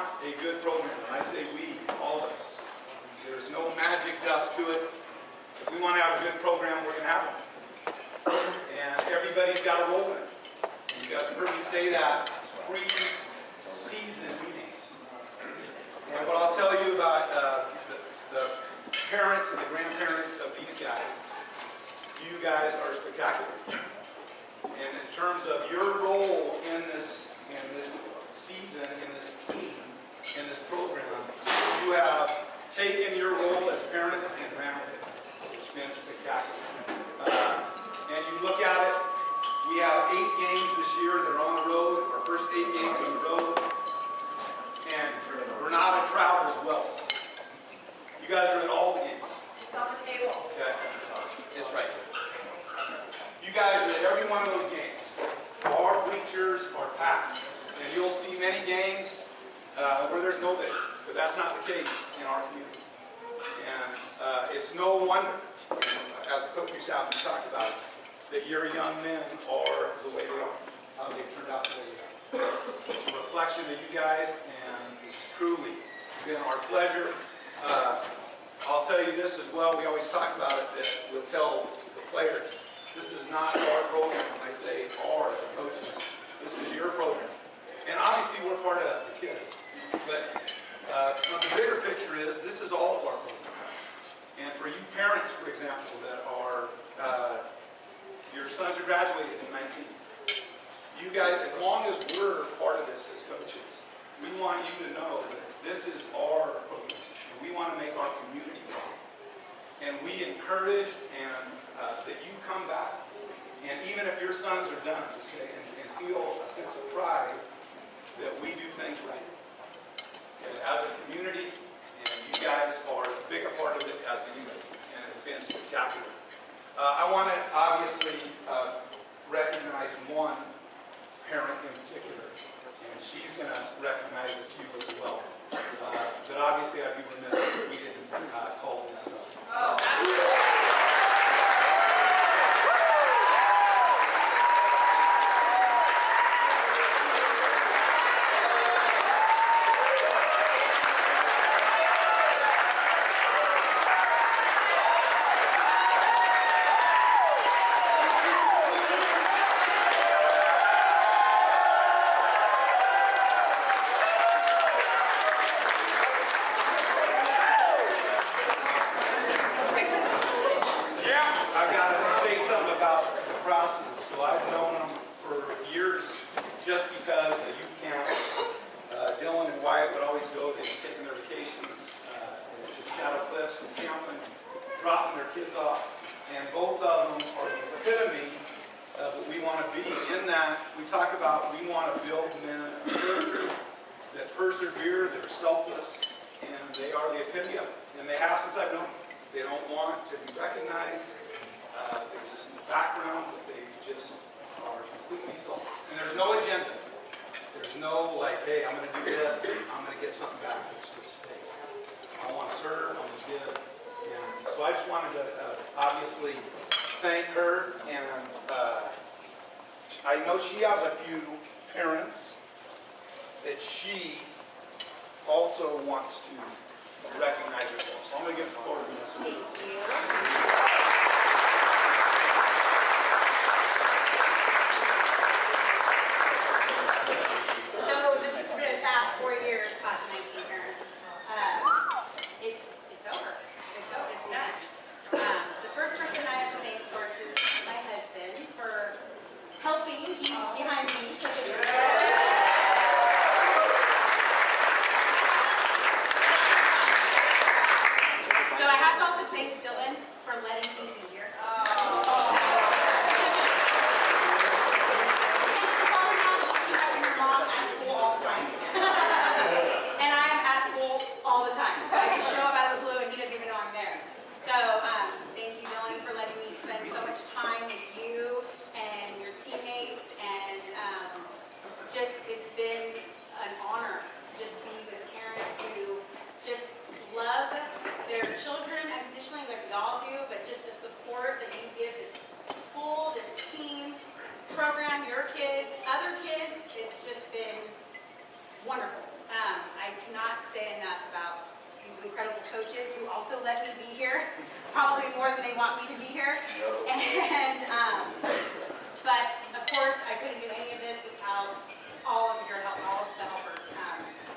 want a good program, and I say we, all of us, there's no magic dust to it. If we want to have a good program, we're going to have one. And everybody's got a role in it. And you guys have heard me say that pre-season meetings. And what I'll tell you about the parents and the grandparents of these guys, you guys are spectacular. And in terms of your role in this season, in this team, in this program, you have taken your role as parents and ran with it. It's been spectacular. And you look at it, we have 8 games this year that are on the road, our first 8 games on the road. And Granada travels well. You guys are at all the games. It's on the table. Okay. It's right. You guys are at every one of those games. Our bleachers are packed. And you'll see many games where there's nobody. But that's not the case in our community. And it's no wonder, as a coaching staff we talked about, that your young men are the way they are, how they've turned out the way they are. It's a reflection of you guys, and it's truly been our pleasure. I'll tell you this as well, we always talk about it, that we'll tell the players, this is not our program. When I say our, the coaches, this is your program. And obviously we're part of the kids, but the bigger picture is this is all of our program. And for you parents, for example, that are, your sons are graduated in 19. You guys, as long as we're part of this as coaches, we want you to know that this is our program. And we want to make our community proud. And we encourage and that you come back. And even if your sons are done, to say and feel a sense of pride that we do things right. And as a community, and you guys are as big a part of it as anybody. And it's been spectacular. I want to obviously recognize one parent in particular, and she's going to recognize a few as well. But obviously I'd be remiss if we didn't call this up. Oh. Dropping their kids off, and both of them are the epitome of what we want to be. In that, we talk about we want to build men of character that persevere, that are selfless, and they are the epitome of it. And they have since I've known them. They don't want to be recognized. They're just in the background, but they just are completely selfless. And there's no agenda. There's no like, hey, I'm going to do this, I'm going to get something back. It's just, hey, I want to serve, I want to give. And so I just wanted to obviously thank her, and I know she has a few parents that she also wants to recognize herself. So I'm going to give the floor to Miss. Thank you. So this has been a fast 4 years, class of 19 parents. It's over. It's done. The first person I have to thank, of course, is my husband for helping. He's behind me. So I have to also thank Dylan for letting me be here. Your mom at school all the time. And I am at school all the time. So I can show up out of the blue and he doesn't even know I'm there. So thank you, Dylan, for letting me spend so much time with you and your teammates. And it's been an honor to just be with parents who just love their children unconditionally like we all do, but just the support that you give this school, this team, this program, your kids, other kids, it's just been wonderful. I say enough about these incredible coaches who also let me be here, probably more than they want me to be here. And, but of course, I couldn't do any of this without all of your help, all of the helpers.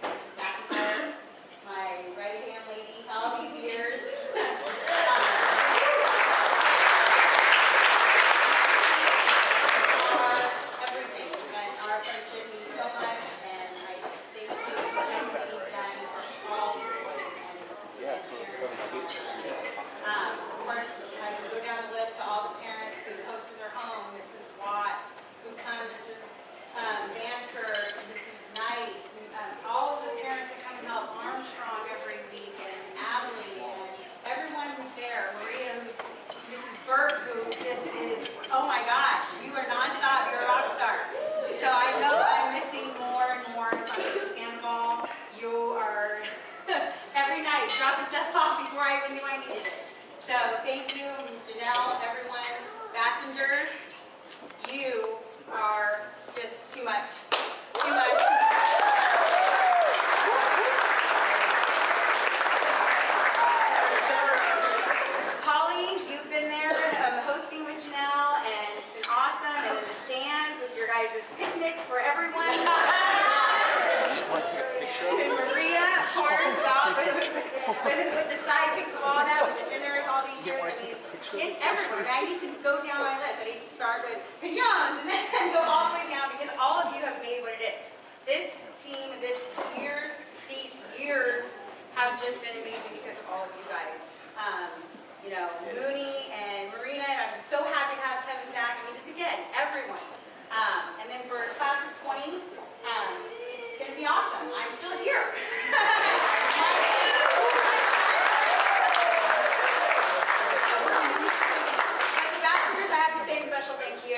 Mrs. McIntyre, my right-hand lady, all these years. Everything, and our friendship means so much, and I just thank you for everything you've done for all these boys and parents. Of course, I can go down the list to all the parents who hosted their home, Mrs. Watts, whose son, Mrs. Banquet, Mrs. Knight, all of the parents that come and help, Armstrong every week, and Natalie, and everyone who's there, Maria, Mrs. Burke, who just is, oh my gosh, you are nonstop, you're a rock star. So I know I'm missing more and more. So Mrs. Sandoval, you are every night dropping stuff off before I even knew I needed it. So thank you, Janelle, everyone, passengers, you are just too much, too much. You've been there hosting with Janelle, and it's been awesome, and in the stands with your guys' picnics for everyone. And Maria, of course, with the sidekicks of all that, with the dinners all these years. I mean, it's everywhere. I need to go down my list. I need to start with pignons and then go all the way down, because all of you have made what it is. This team, these years have just been amazing because of all of you guys. You know, Mooney and Marina, I'm just so happy to have Kevin back. I mean, just again, everyone. And then for class of 20, it's going to be awesome. I'm still here. As ambassadors, I have to say a special thank you.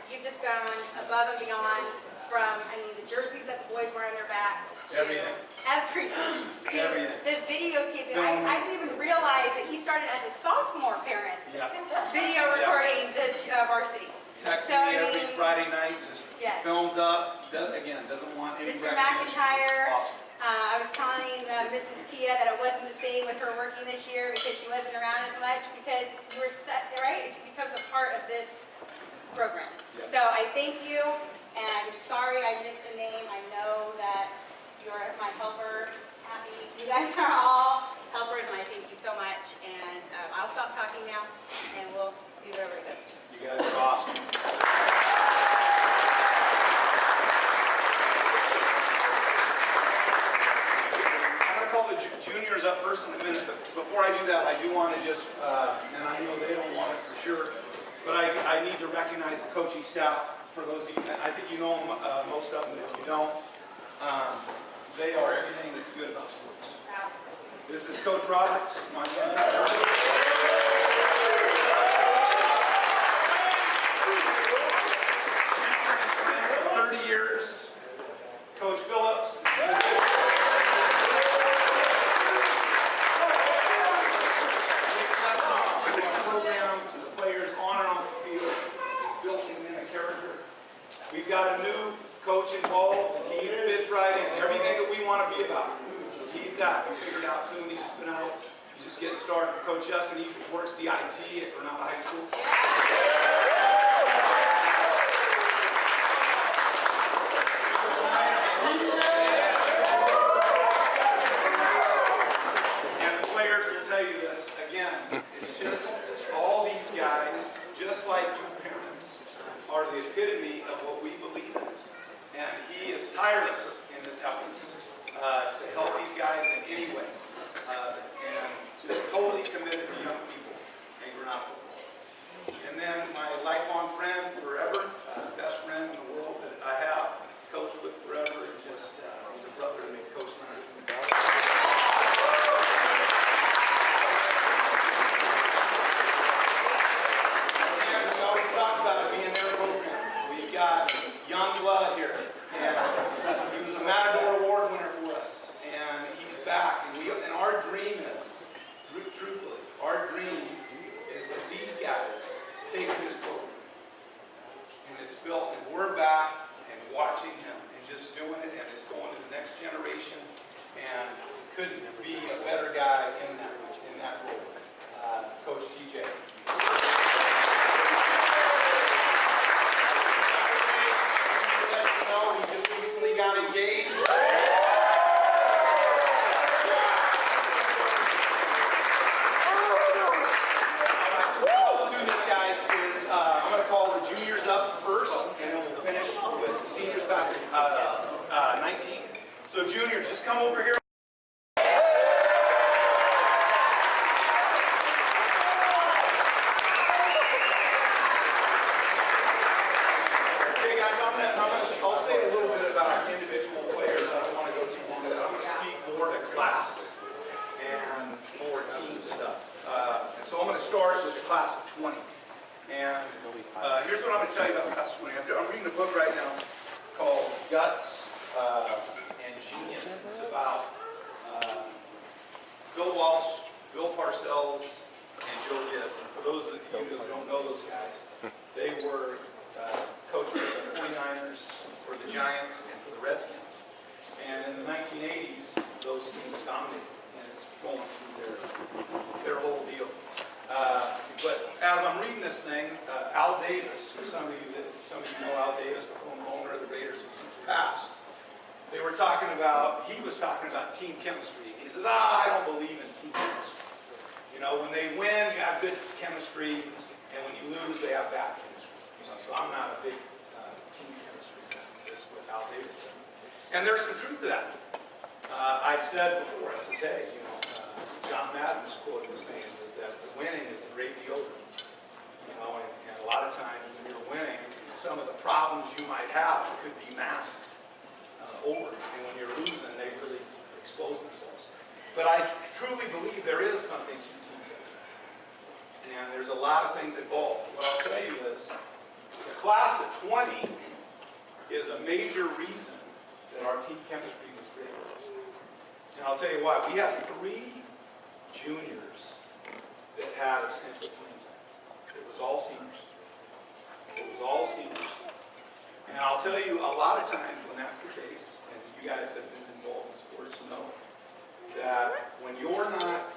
You've just gone above and beyond from, I mean, the jerseys that the boys wear on their backs. Everything. Everything. To Everything. the videotaping. I didn't even realize that he started as a sophomore parent. Yeah. Video recording the varsity. Texts So, me I every mean, Friday night, just yes. films up, doesn't want any Mr. recognition. McIntyre, It's awesome. I was telling Mrs. Tia that it wasn't the same with her working this year because she wasn't around as much, because you were set, right? It just becomes a part of this program. Yeah. So I thank you, and I'm sorry I missed a name. I know that you're my helper. Happy. You guys are all helpers, and I thank you so much. And I'll stop talking now, and we'll do whatever it goes. You guys are awesome. Call the juniors up first in a minute, but before I do that, I do want to just, and I know they don't want it for sure, but I need to recognize the coaching staff. For those of you, I think you know them, most of them, if you don't, they are everything that's good about sports. This is Coach Roberts, my son. 30 years. Coach Phillips. To the players on and off the field, building in a character. We've got a new coach involved, and he fits right in. Everything that we want to be about, he's that. We figured out soon. He's just been out. He's just getting started. Coach Justin, he works the IT at Granada High School. And the players will tell you this again. It's just all these guys, just like you parents, are the epitome of what we believe in. And he is tireless in his efforts to help these guys in any way. And just totally committed to young people in Granada. And then my lifelong friend for come over here. Okay, guys, I'll say a little bit about individual players. I don't want to go too long into that. I'm going to speak more to class and more team stuff. And so I'm going to start with the class of 20. And here's what I'm going to tell you about the class of 20. I'm reading a book right now called Guts and Genius. It's about Bill Walsh, Bill Parcells, and Joe Gibbs. And for those of you who don't know those guys, they were coaches for the 49ers, for the Giants, and for the Redskins. And in the 1980s, those teams dominated, and it's going through their whole deal. But as I'm reading this thing, Al Davis, some of you know Al Davis, the former owner of the Raiders who since passed, he was talking about team chemistry. He says, I don't believe in team chemistry. You know, when they win, you have good chemistry, and when you lose, they have bad chemistry. You know, so I'm not a big team chemistry guy. That's what Al Davis said. And there's some truth to that. I've said before, I says, hey, you know, John Madden's quote was saying is that the winning is a great deodorant. You know, and a lot of times when you're winning, some of the problems you might have could be masked over. And when you're losing, they really expose themselves. But I truly believe there is something to team chemistry. And there's a lot of things involved. What I'll tell you is, the class of 20 is a major reason that our team chemistry was great. And I'll tell you why. We had 3 juniors that had extensive playing time. It was all seniors. It was all seniors. And I'll tell you, a lot of times when that's the case, and you guys have been involved in sports know, that when you're not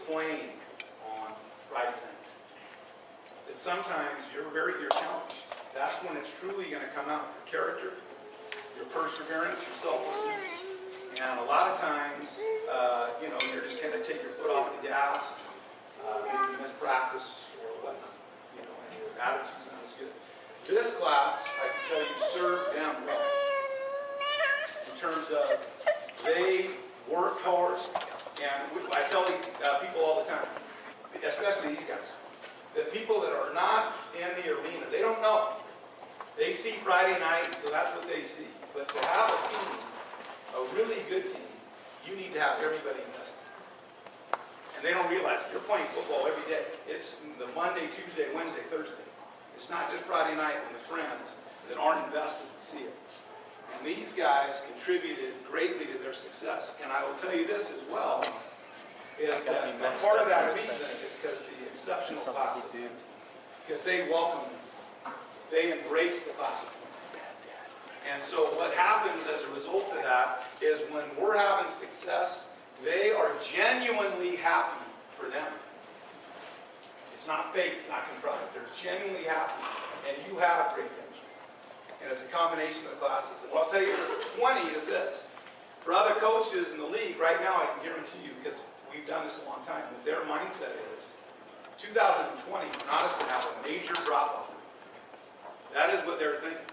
playing on Friday night, that sometimes you're challenged. That's when it's truly going to come out. Your character, your perseverance, your selflessness. And a lot of times, you know, you're just going to take your foot off the gas, maybe miss practice or whatnot, you know, and your attitude's not as good. This class, I can tell you, served them well. In terms of, they worked hard, and I tell people all the time, especially these guys, that people that are not in the arena, they don't know. They see Friday night, so that's what they see. But to have a team, a really good team, you need to have everybody invested. And they don't realize it. You're playing football every day. It's the Monday, Tuesday, Wednesday, Thursday. It's not just Friday night when the friends that aren't invested to see it. And these guys contributed greatly to their success. And I will tell you this as well, is that part of that reason is because the exceptional class of 20, because they welcome them. They embrace the class of 20. And so what happens as a result of that is when we're having success, they are genuinely happy for them. It's not fake, it's not contrived. They're genuinely happy, and you have great chemistry. And it's a combination of classes. And what I'll tell you for 20 is this. For other coaches in the league, right now I can guarantee you, because we've done this a long time, that their mindset is 2020, not us to have a major drop-off. That is what they're thinking.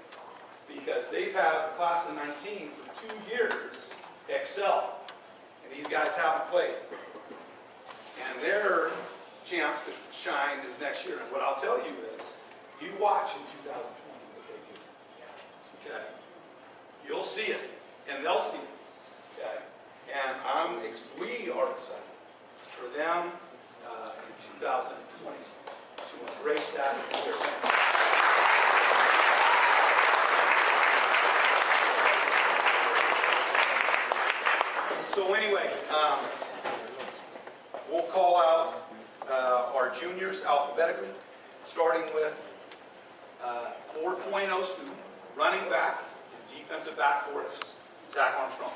Because they've had the class of 19 for 2 years excel. And these guys haven't played. And their chance to shine is next year. And what I'll tell you is, you watch in 2020 what they do. Okay? You'll see it. And they'll see it. Okay? And we are excited for them in 2020 to embrace that in their family. So anyway, we'll call out our juniors alphabetically, starting with 4.0 student, running back, and defensive back for us, Zach Armstrong.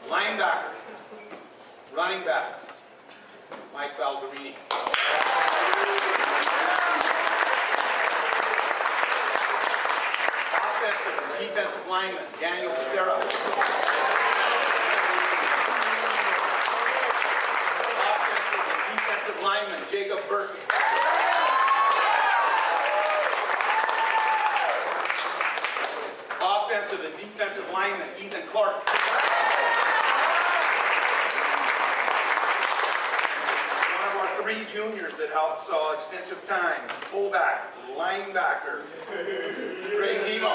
Linebacker, running back, Mike Balzerini. Defensive lineman, Daniel Becerra. Offensive and defensive lineman, Jacob Burke. defensive lineman, Ethan Clark. One of our 3 juniors that saw extensive time, fullback, linebacker, Greg Nemo.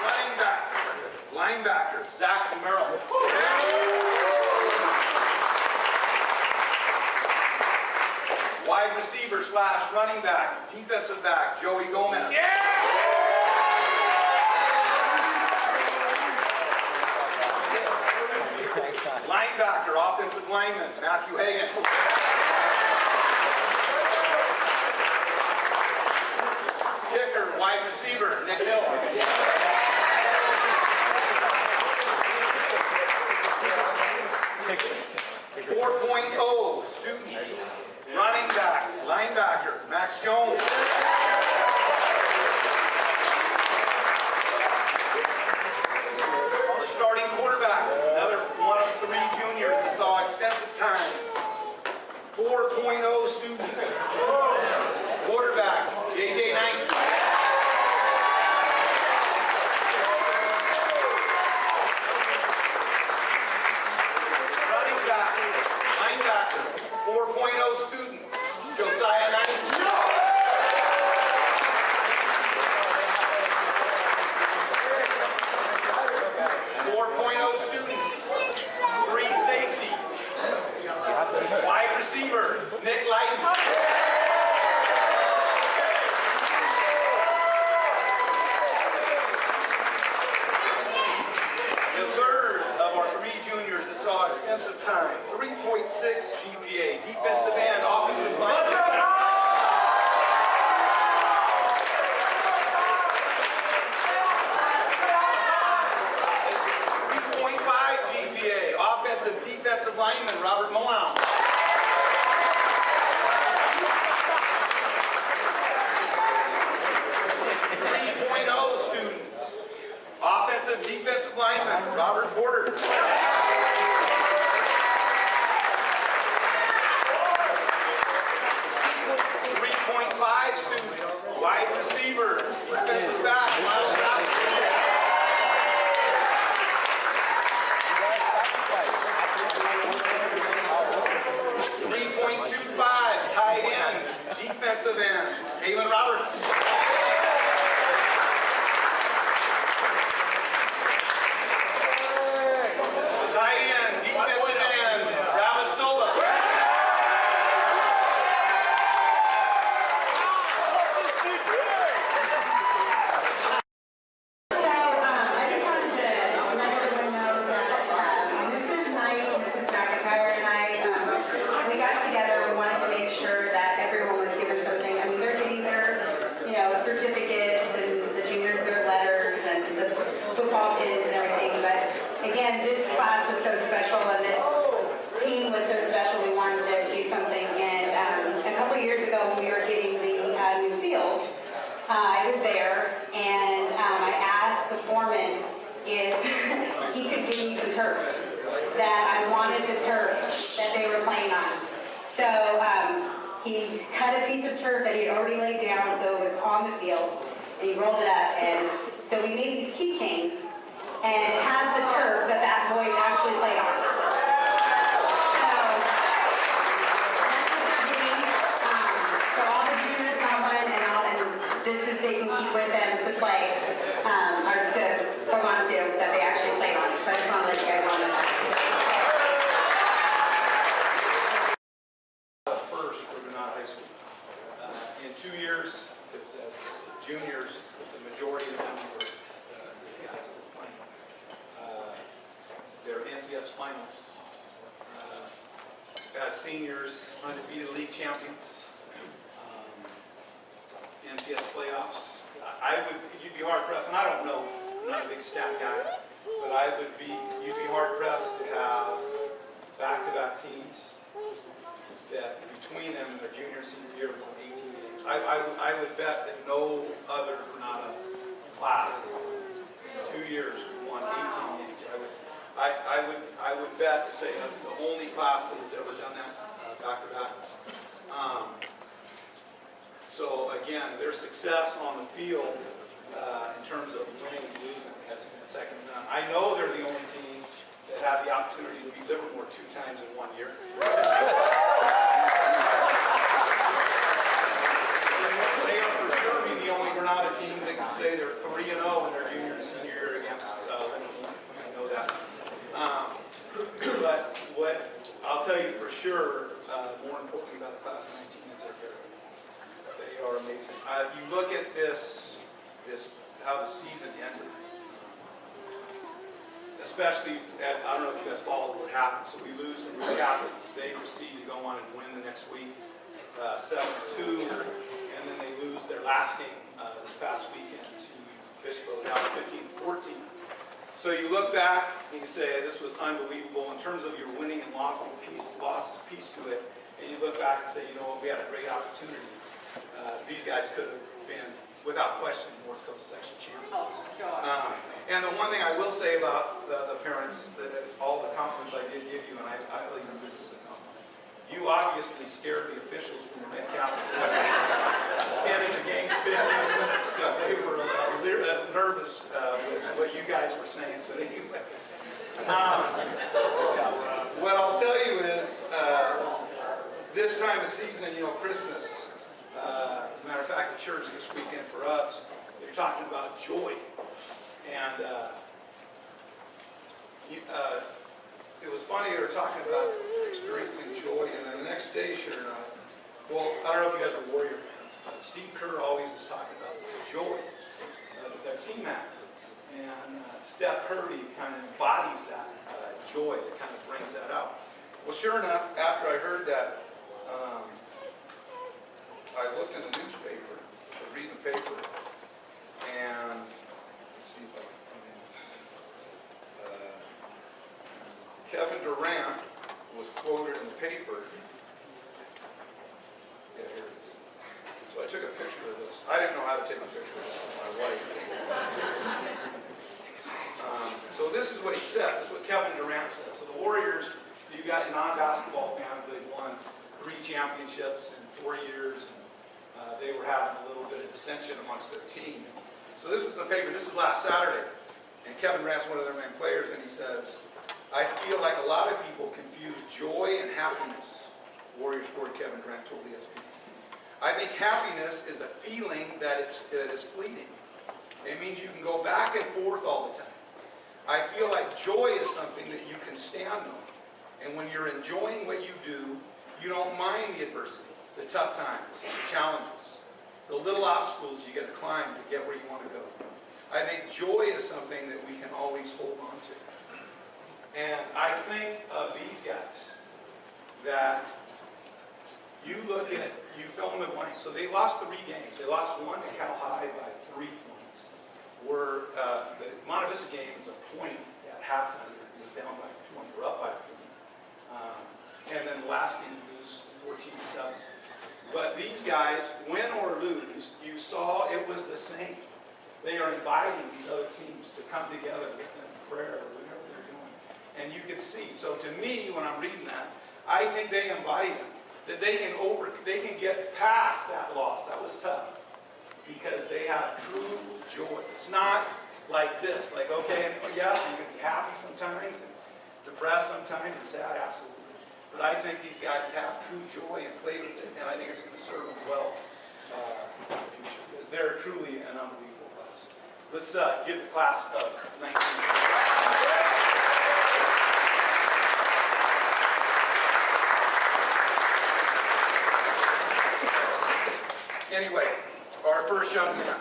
Running back, linebacker, Zach Merrill. Wide receiver / running back, defensive back, Joey Gomez. Linebacker, offensive lineman, Matthew Hagan. Kicker, wide receiver, Nick Hill. 4.0 students, running back, linebacker, Max Jones. The starting quarterback, another one of 3 juniors that saw extensive time. 4.0 students. Quarterback, JJ Knight. Running back, linebacker, 4.0 student, Josiah Knight. 4.0 students, free safety, wide receiver, Nick Lighton. The third of our 3 juniors that saw extensive time, 3.6 GPA, defensive end, offensive lineman. 3.5 GPA, offensive defensive lineman, Robert Mullown. 3.0 students, offensive defensive lineman, Robert Porter. 3.5 students, wide receiver, defensive back, Miles Johnson. 3.25, tight end, defensive end, Galen Roberts. Tight end, defensive end, Travis Silva. So, I just wanted to let everyone know that Mrs. Knight and Mrs. McIntyre and I, we got together and wanted to make sure that everyone was given something. I mean, they're getting their, certificates and the juniors their letters and the football kids and everything. But again, this class was so special and this team was so special. We wanted to do something. And a couple years ago, when we were getting the new field, I was there and I asked the foreman if he could give me some turf, that I wanted the turf that they were playing on. So he cut a piece of turf that he had already laid down, so it was on the field, and he rolled it up, and so we made these keychains, and it has the turf that boys actually played on. So all the juniors got one, and this is they can keep with them to play, or to hold on to, that they actually played on. So I just want to let you guys know that. First for Granada High School. In 2 years, as juniors, the majority of them were in high school playing. They're NCS finals. As seniors, undefeated league champions. NCS playoffs. You'd be hard pressed, and I don't know, I'm not a big stat guy, but you'd be hard pressed to have back-to-back teams that between them, their junior and senior year, won 18 games. I would bet that no other Granada class in 2 years won 18 games. I would bet to say that's the only class that has ever done that back to back. So again, their success on the field in terms of winning and losing has been second to none. I know they're the only team that had the opportunity to beat Livermore 2 times in 1 year. They are for sure the only Granada team that can say they're 3-0 in their junior and senior year against Livermore. I know that. But what I'll tell you for sure, more importantly about the class of 19 is their character. They are amazing. You look at this how the season ended. Especially at, I don't know if you guys followed what happened. So we lose and really happy. They proceed to go on and win the next week, 7-2, and then they lose their last game this past weekend to Fishbowl, down 15-14. So you look back and you say, this was unbelievable in terms of your winning and losses piece to it. And you look back and say, you know what, we had a great opportunity. These guys could have been, without question, North Coast section champions. And the one thing I will say about the parents, all the compliments I did give you, and I believe in business as a compliment, you obviously scared the officials from the mid-cap spending the game 15 minutes because they were nervous with what you guys were saying. But anyway, what I'll tell you is this time of season, you know, Christmas, as a matter of fact, the church this weekend for us, they're talking about joy. And it was funny, they were talking about experiencing joy, and then the next day, sure enough, well, I don't know if you guys are Warrior fans, but Steve Kerr always is talking about joy that their team has. And Steph Curry kind of embodies that joy that kind of brings that out. Well, sure enough, after I heard that, I looked in the newspaper, I was reading the paper, and let's see if I can find this. Kevin Durant was quoted in the paper. Yeah, here it is. So I took a picture of this. I didn't know how to take a picture of this with my wife. So this is what he said. This is what Kevin Durant says. So the Warriors, you got non-basketball fans, they've won 3 championships in 4 years. And, they were having a little bit of dissension amongst their team. So this was the paper. This is last Saturday. And Kevin Durant's one of their main players, and he says, I feel like a lot of people confuse joy and happiness. Warriors forward Kevin Durant told ESPN. I think happiness is a feeling that is fleeting. It means you can go back and forth all the time. I feel like joy is something that you can stand on. And when you're enjoying what you do, you don't mind the adversity, the tough times, the challenges, the little obstacles you get to climb to get where you want to go. I think joy is something that we can always hold on to. And I think of these guys that you look at, you fill in the blank. So they lost 3 games. They lost 1 to Cal High by 3 points. The Monte Vista game is a point at halftime. It was down by 20. We're up by 20. And then the last game you lose 14-7. But these guys, win or lose, you saw it was the same. They are inviting these other teams to come together with them in prayer or whatever they're doing. And you can see. So to me, when I'm reading that, I think they embody them. That they can get past that loss. That was tough. Because they have true joy. It's not like this. Like, okay, yes, you can be happy sometimes and depressed sometimes and sad, absolutely. But I think these guys have true joy and play with it, and I think it's going to serve them well in the future. They're truly an unbelievable class. Let's give the class of 19. Anyway, our first young man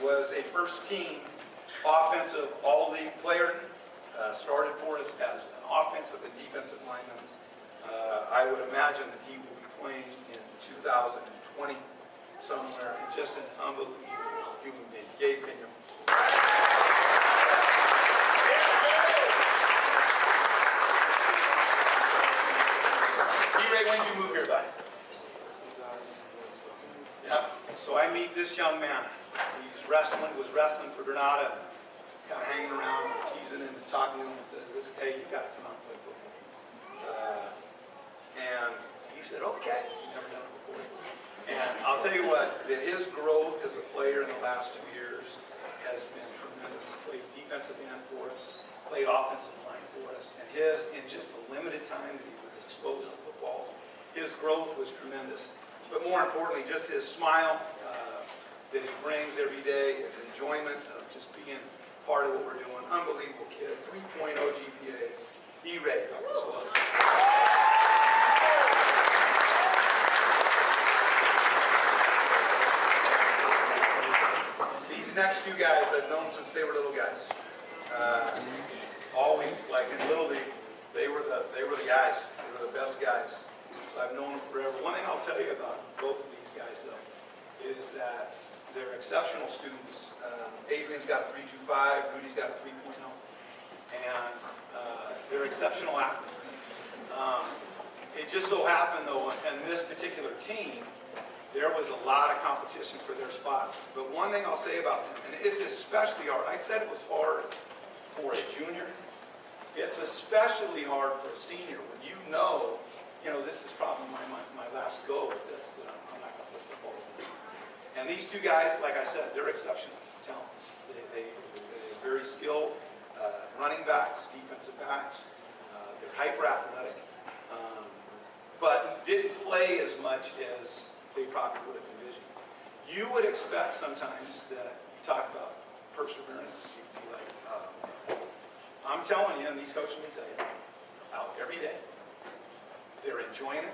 was a first-team offensive all-league player. Started for us as an offensive and defensive lineman. I would imagine that he will be playing in 2020 somewhere. Just an unbelievable human being. Gabe Pinion. D-Ray, when did you move here, buddy? Yep. So I meet this young man. Was wrestling for Granada, kind of hanging around, teasing him and talking to him and says, hey, you got to come out and play football. And he said, okay. Never done it before. And I'll tell you what, that his growth as a player in the last 2 years has been tremendous. Played defensive end for us, played offensive line for us, and in just the limited time that he was exposed to football, his growth was tremendous. But more importantly, just his smile that he brings every day, his enjoyment of just being part of what we're doing. Unbelievable kid, 3.0 GPA, E-rate, Dr. Swell. These next two guys I've known since they were little guys. Always, like in Little League, they were the guys. They were the best guys. So I've known them forever. One thing I'll tell you about both of these guys, though, is that they're exceptional students. Adrian's got a 3.25, Rudy's got a 3.0, and they're exceptional athletes. It just so happened, though, in this particular team, there was a lot of competition for their spots. But one thing I'll say about them, and it's especially hard, I said it was hard for a junior. It's especially hard for a senior when you know, this is probably my last go at this, that I'm not going to play football. And these two guys, like I said, they're exceptional talents. They're very skilled running backs, defensive backs. They're hyper athletic, but didn't play as much as they probably would have envisioned. You would expect sometimes that you talk about perseverance, you'd be like, I'm telling you, and these coaches will tell you, out every day, they're enjoying it.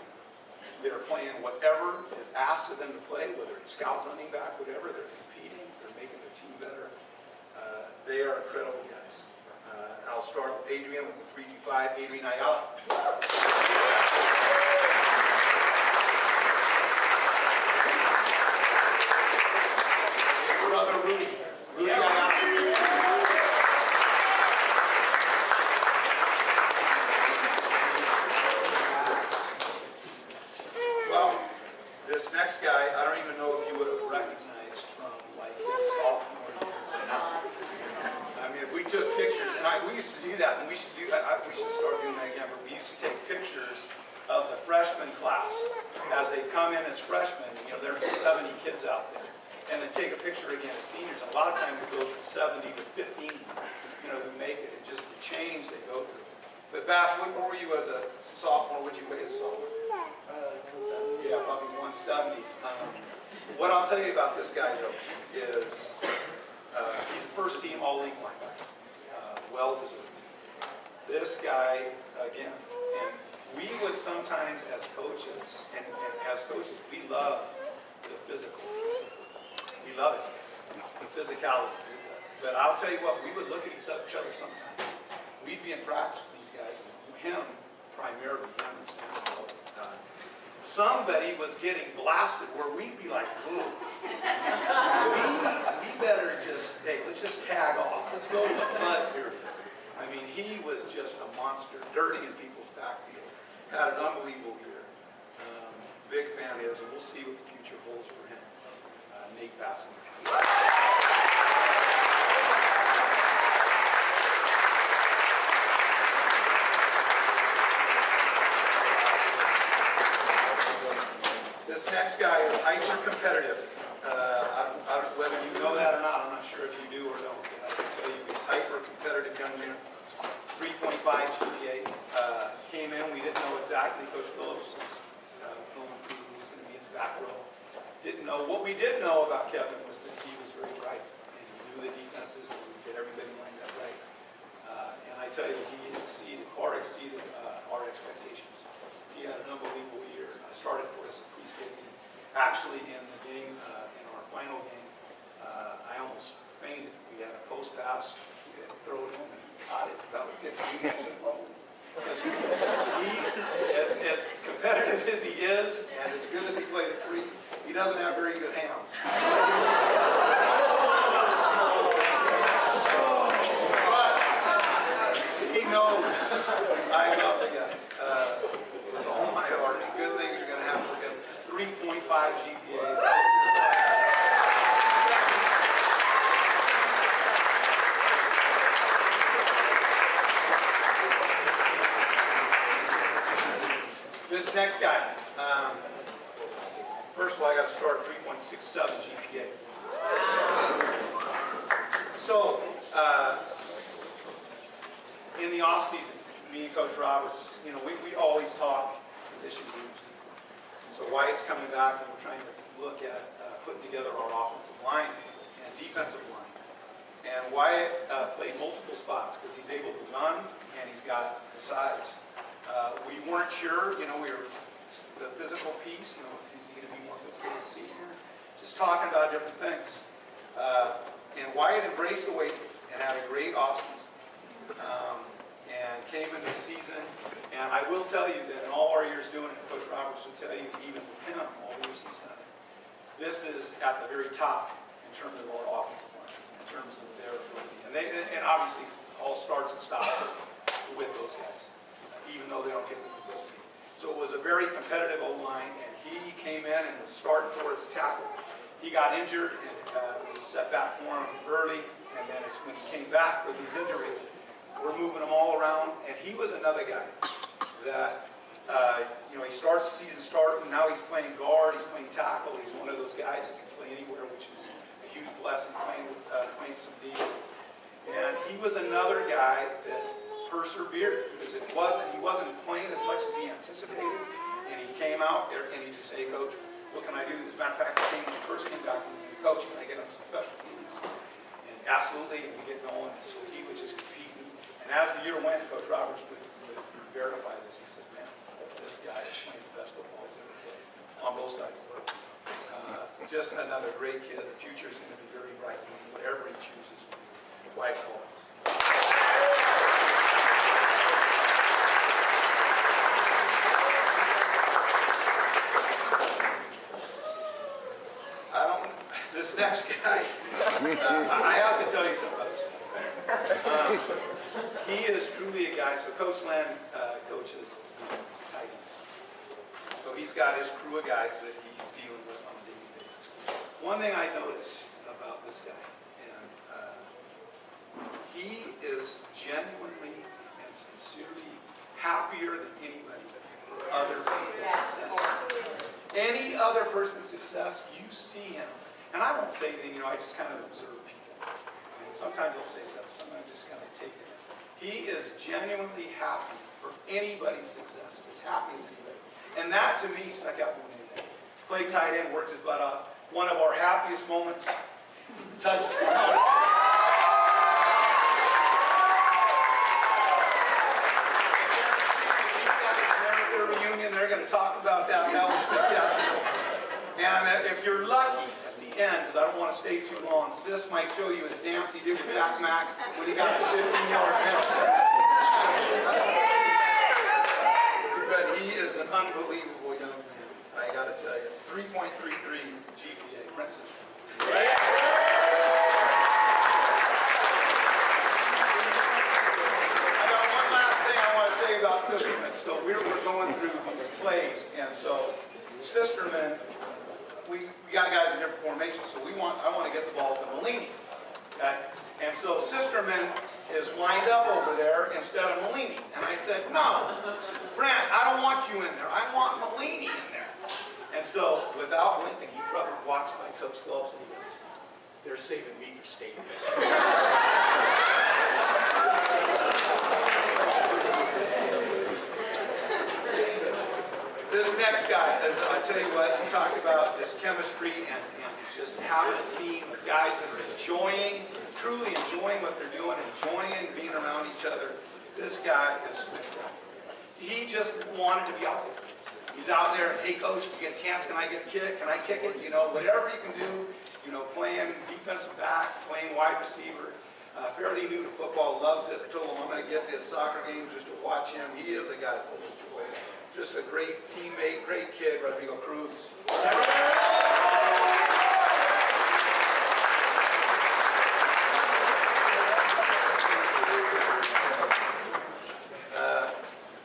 They're playing whatever is asked of them to play, whether it's scout running back, whatever. They're competing. They're making their team better. They are incredible guys. I'll start with Adrian with the 3.25, Adrian Ayala. His brother Rudy. Rudy Ayala. This next guy, I don't even know if you would have recognized from like his sophomore year to now. I mean, if we took pictures, and we used to do that, and we should start doing that again, but we used to take pictures of the freshman class as they come in as freshmen. There are 70 kids out there, and then take a picture again as seniors. A lot of times it goes from 70 to 15, who make it, and just the change they go through. But Bass, what were you as a sophomore? What'd you weigh as a sophomore? 170. Yeah, probably 170. What I'll tell you about this guy, though, is he's a first-team all-league linebacker. Well-deserved. This guy, again, and we would sometimes, as coaches, we love the physical piece. We love it, the physicality. But I'll tell you what, we would look at each other sometimes. We'd be in practice with these guys, him primarily, him and Sam. Somebody was getting blasted where we'd be like, ooh, we better just, hey, let's just tag off. Let's go to the mud here. I mean, he was just a monster, dirty in people's backfield. Had an unbelievable year. Big fan is, and we'll see what the future holds for him. Nate Bassett. This next guy is hyper competitive. Whether you know that or not, I'm not sure if you do or don't. But I can tell you he's hyper competitive young man. 3.5 GPA. Came in, we didn't know exactly. Coach Phillips was going through who was going to be in the back row. Didn't know. What we did know about Kevin was that he was very bright and he knew the defenses and he would get everybody lined up right. And I tell you, he far exceeded our expectations. He had an unbelievable year. Started for us at free safety. Actually, in the game, in our final game, I almost fainted. We had a post pass. We had to throw it in, and he caught it about 15 minutes ago. Because as competitive as he is, and as good as he played at free, he doesn't have very good hands. But he knows I love the guy. With all my heart, and good things are going to happen with him. 3.5 GPA. This next guy, first of all, I got to 6.7 GPA. So, in the off season, me and Coach Roberts, you know, we always talk position groups. So Wyatt's coming back, and we're trying to look at putting together our offensive line and defensive line. And Wyatt played multiple spots because he's able to run and he's got the size. We weren't sure, you know, we were the physical piece, you know, is he going to be more physical as a senior? Just talking about different things. And Wyatt embraced the weight and had a great offseason. And came into the season, and I will tell you that in all our years doing it, Coach Roberts will tell you, even with him, all the years he's done it, this is at the very top in terms of our offensive line, in terms of their ability. And obviously, all starts and stops with those guys, even though they don't get the publicity. So it was a very competitive O-line, and he came in and was starting for as a tackle. He got injured, and it was a setback for him early, and then when he came back with his injury, we're moving him all around, and he was another guy that, you know, he starts the season starting, now he's playing guard, he's playing tackle, he's one of those guys that can play anywhere, which is a huge blessing, playing some D. And he was another guy that persevered, because he wasn't playing as much as he anticipated, and he came out there and he just said, hey, Coach, what can I do? As a matter of fact, he came when he first came back from the coach, can I get him some special teams? And absolutely, and we get going, so he was just competing. And as the year went, Coach Roberts would verify this. He said, man, this guy is playing the best football he's ever played on both sides of the road. Just another great kid. The future is going to be very bright for him, whatever he chooses. White balls. This next guy, I have to tell you something about this guy. He is truly a guy, so Coach Len coaches tight ends. So he's got his crew of guys that he's dealing with on a daily basis. One thing I noticed about this guy, and he is genuinely and sincerely happier than anybody for other people's success. Any other person's success, you see him. And I won't say anything, you know, I just kind of observe people. And sometimes I'll say stuff, sometimes I just kind of take it in. He is genuinely happy for anybody's success, as happy as anybody. And that, to me, stuck out more than anything. Played tight end, worked his butt off. One of our happiest moments was the touchdown. Their reunion, they're going to talk about that. That was spectacular. And if you're lucky, end, because I don't want to stay too long, Sis might show you as Dempsey did with Zach Mack when he got his 15-yard penalty. But he is an unbelievable young man, I got to tell you. 3.33 GPA, Princess. I got one last thing I want to say about Sisterman. So we're going through these plays, and so Sisterman, we got guys in different formations, so I want to get the ball to Malini. Okay? And so Sisterman is lined up over there instead of Malini. And I said, no, Brent, I don't want you in there. I want Malini in there. And so, without blinking, he probably walks by Coach Phillips and he goes, they're saving me for state. This next guy, as I tell you what, we talked about just chemistry and just having a team of guys that are truly enjoying what they're doing, enjoying being around each other. This guy is spectacular. He just wanted to be out there. He's out there, hey coach, you get a chance, can I get a kick? Can I kick it? You know, whatever you can do, you know, playing defensive back, playing wide receiver. Fairly new to football, loves it. I told him I'm going to get to his soccer games just to watch him. He is a guy full of joy. Just a great teammate, great kid, Rodrigo Cruz.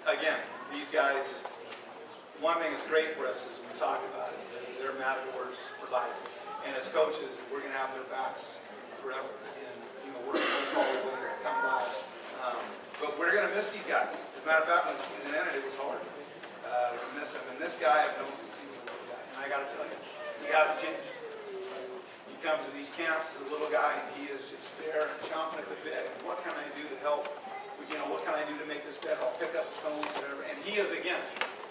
Again, these guys, one thing that's great for us is we talk about it, they're matadors for life. And as coaches, we're going to have their backs forever. And, you know, we're going to come by. But we're going to miss these guys. As a matter of fact, when the season ended, it was hard. We miss him. And this guy I've known since he was a little guy. And I got to tell you, he hasn't changed. comes to these camps as a little guy, and he is just there chomping at the bit. And what can I do to help? You know, what can I do to make this better? I'll pick up the phone, whatever. And he is, again,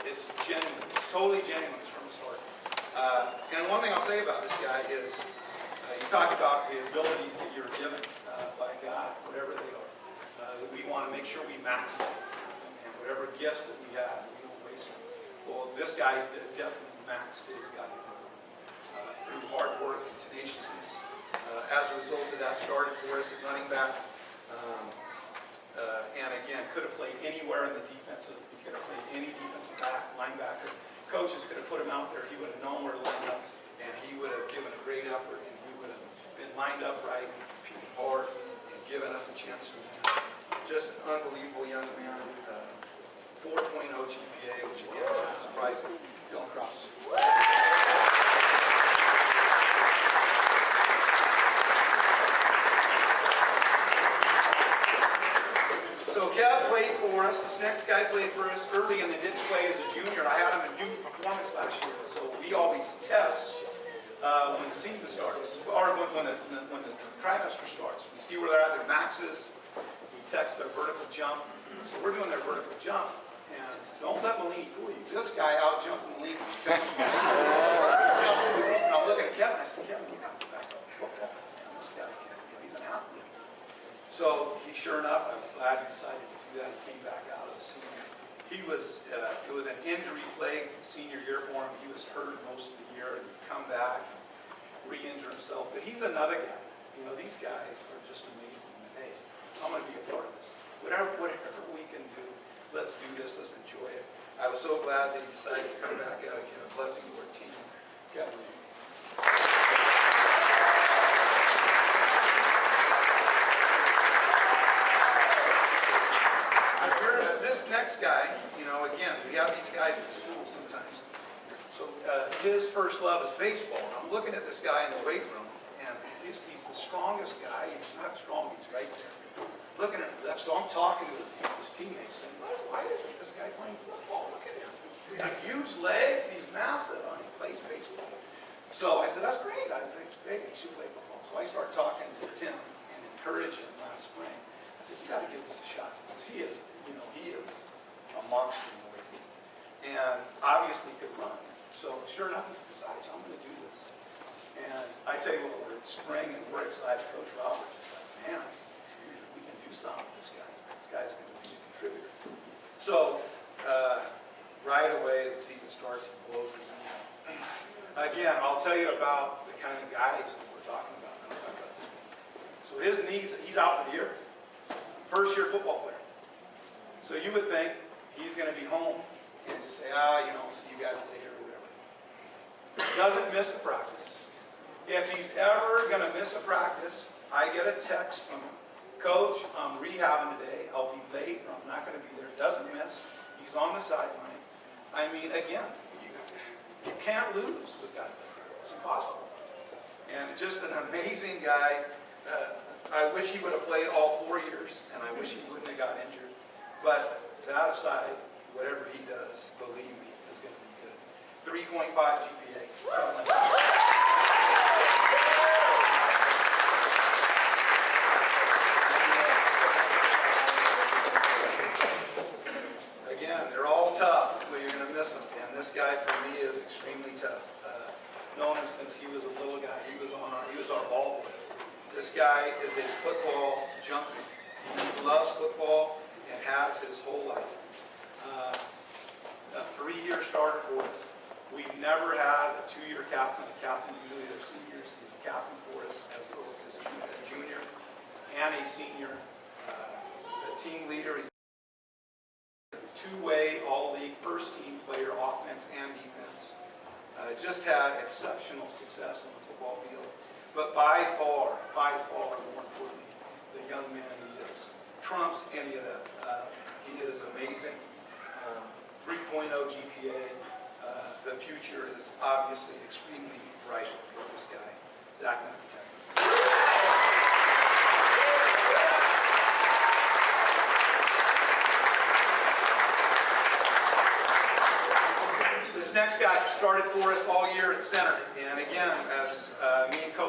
it's genuine. It's totally genuine. It's from his heart. And one thing I'll say about this guy is, you talk about the abilities that you're given by God, whatever they are, that we want to make sure we max them. And whatever gifts that we have, we don't waste them. Well, this guy definitely maxed his God through hard work and tenaciousness. As a result of that, started for us at running back. And again, could have played anywhere in the defensive. He could have played any defensive back, linebacker. Coaches could have put him out there. He would have known where to line up, and he would have given a great effort, and he would have been lined up right, competing hard, and given us a chance to win. Just an unbelievable young man. 4.0 GPA, which again is not surprising. Dylan Cross. So Kev played for us. This next guy played for us early and then didn't play as a junior. I had him in junior performance last year. So we always test when the season starts, or when the trimester starts. We see where they're at, their maxes. We test their vertical jump. So we're doing their vertical jump. And don't let Malini fool you. This guy out-jumped Malini. He jumps to the roof. And I'm looking at Kevin. I said, Kevin, you got to go back to football. Man, this guy, he's an athlete. So he, sure enough, I was glad he decided to do that. He came back out as a senior. He was, it was an injury-plagued senior year for him. He was hurt most of the year, and he'd come back and re-injure himself. But he's another guy. You know, these guys are just amazing. Hey, I'm going to be a part of this. Whatever we can do, let's do this. Let's enjoy it. I was so glad that he decided to come back out again. A blessing to our team. Kevin. This next guy, you know, again, we have these guys at school sometimes. So his first love is baseball. And I'm looking at this guy in the weight room, and he's the strongest guy. He's not strong, he's right there. Looking at him, so I'm talking to his teammates, saying, why isn't this guy playing football? Look at him. He's got huge legs, he's massive, and he plays baseball. So I said, that's great. I think it's great. He should play football. So I started talking to Tim and encouraging him last spring. I said, you got to give this a shot, because he is, you know, he is a monster in the weight room. And obviously could run. So sure enough, he decides, I'm going to do this. And I tell you what, we're in spring and we're excited. Coach Roberts is like, man, we can do something with this guy. This guy's going to be a contributor. So right away, the season starts, he blows his knee out. Again, I'll tell you about the kind of guys that we're talking about. I'm talking about Tim. So his knees, he's out for the year. First year football player. So you would think he's going to be home and just say, you know, see you guys later or whatever. Doesn't miss a practice. If he's ever going to miss a practice, I get a text from him. Coach, I'm rehabbing today. I'll be late or I'm not going to be there. Doesn't miss. He's on the sideline. I mean, again, you can't lose with guys like that. It's impossible. And just an amazing guy. I wish he would have played all 4 years, and I wish he wouldn't have got injured. But that aside, whatever he does, believe me, is going to be good. 3.5 GPA. Again, they're all tough, but you're going to miss them. And this guy, for me, is extremely tough. Known him since he was a little guy. He was our ball player. This guy is a football junkie. He loves football and has his whole life. A 3-year starter for us. We've never had a 2-year captain. A captain, usually they're seniors. He's a captain for us as both a junior and a senior. A team leader. He's a 2-way all-league first-team player, offense and defense. Just had exceptional success on the football field. But by far, more importantly, the young man he is trumps any of that. He is amazing. 3.0 GPA. The future is obviously extremely bright for this guy. Zach McIntyre. This next guy started for us all year at center. And again, as me and Coach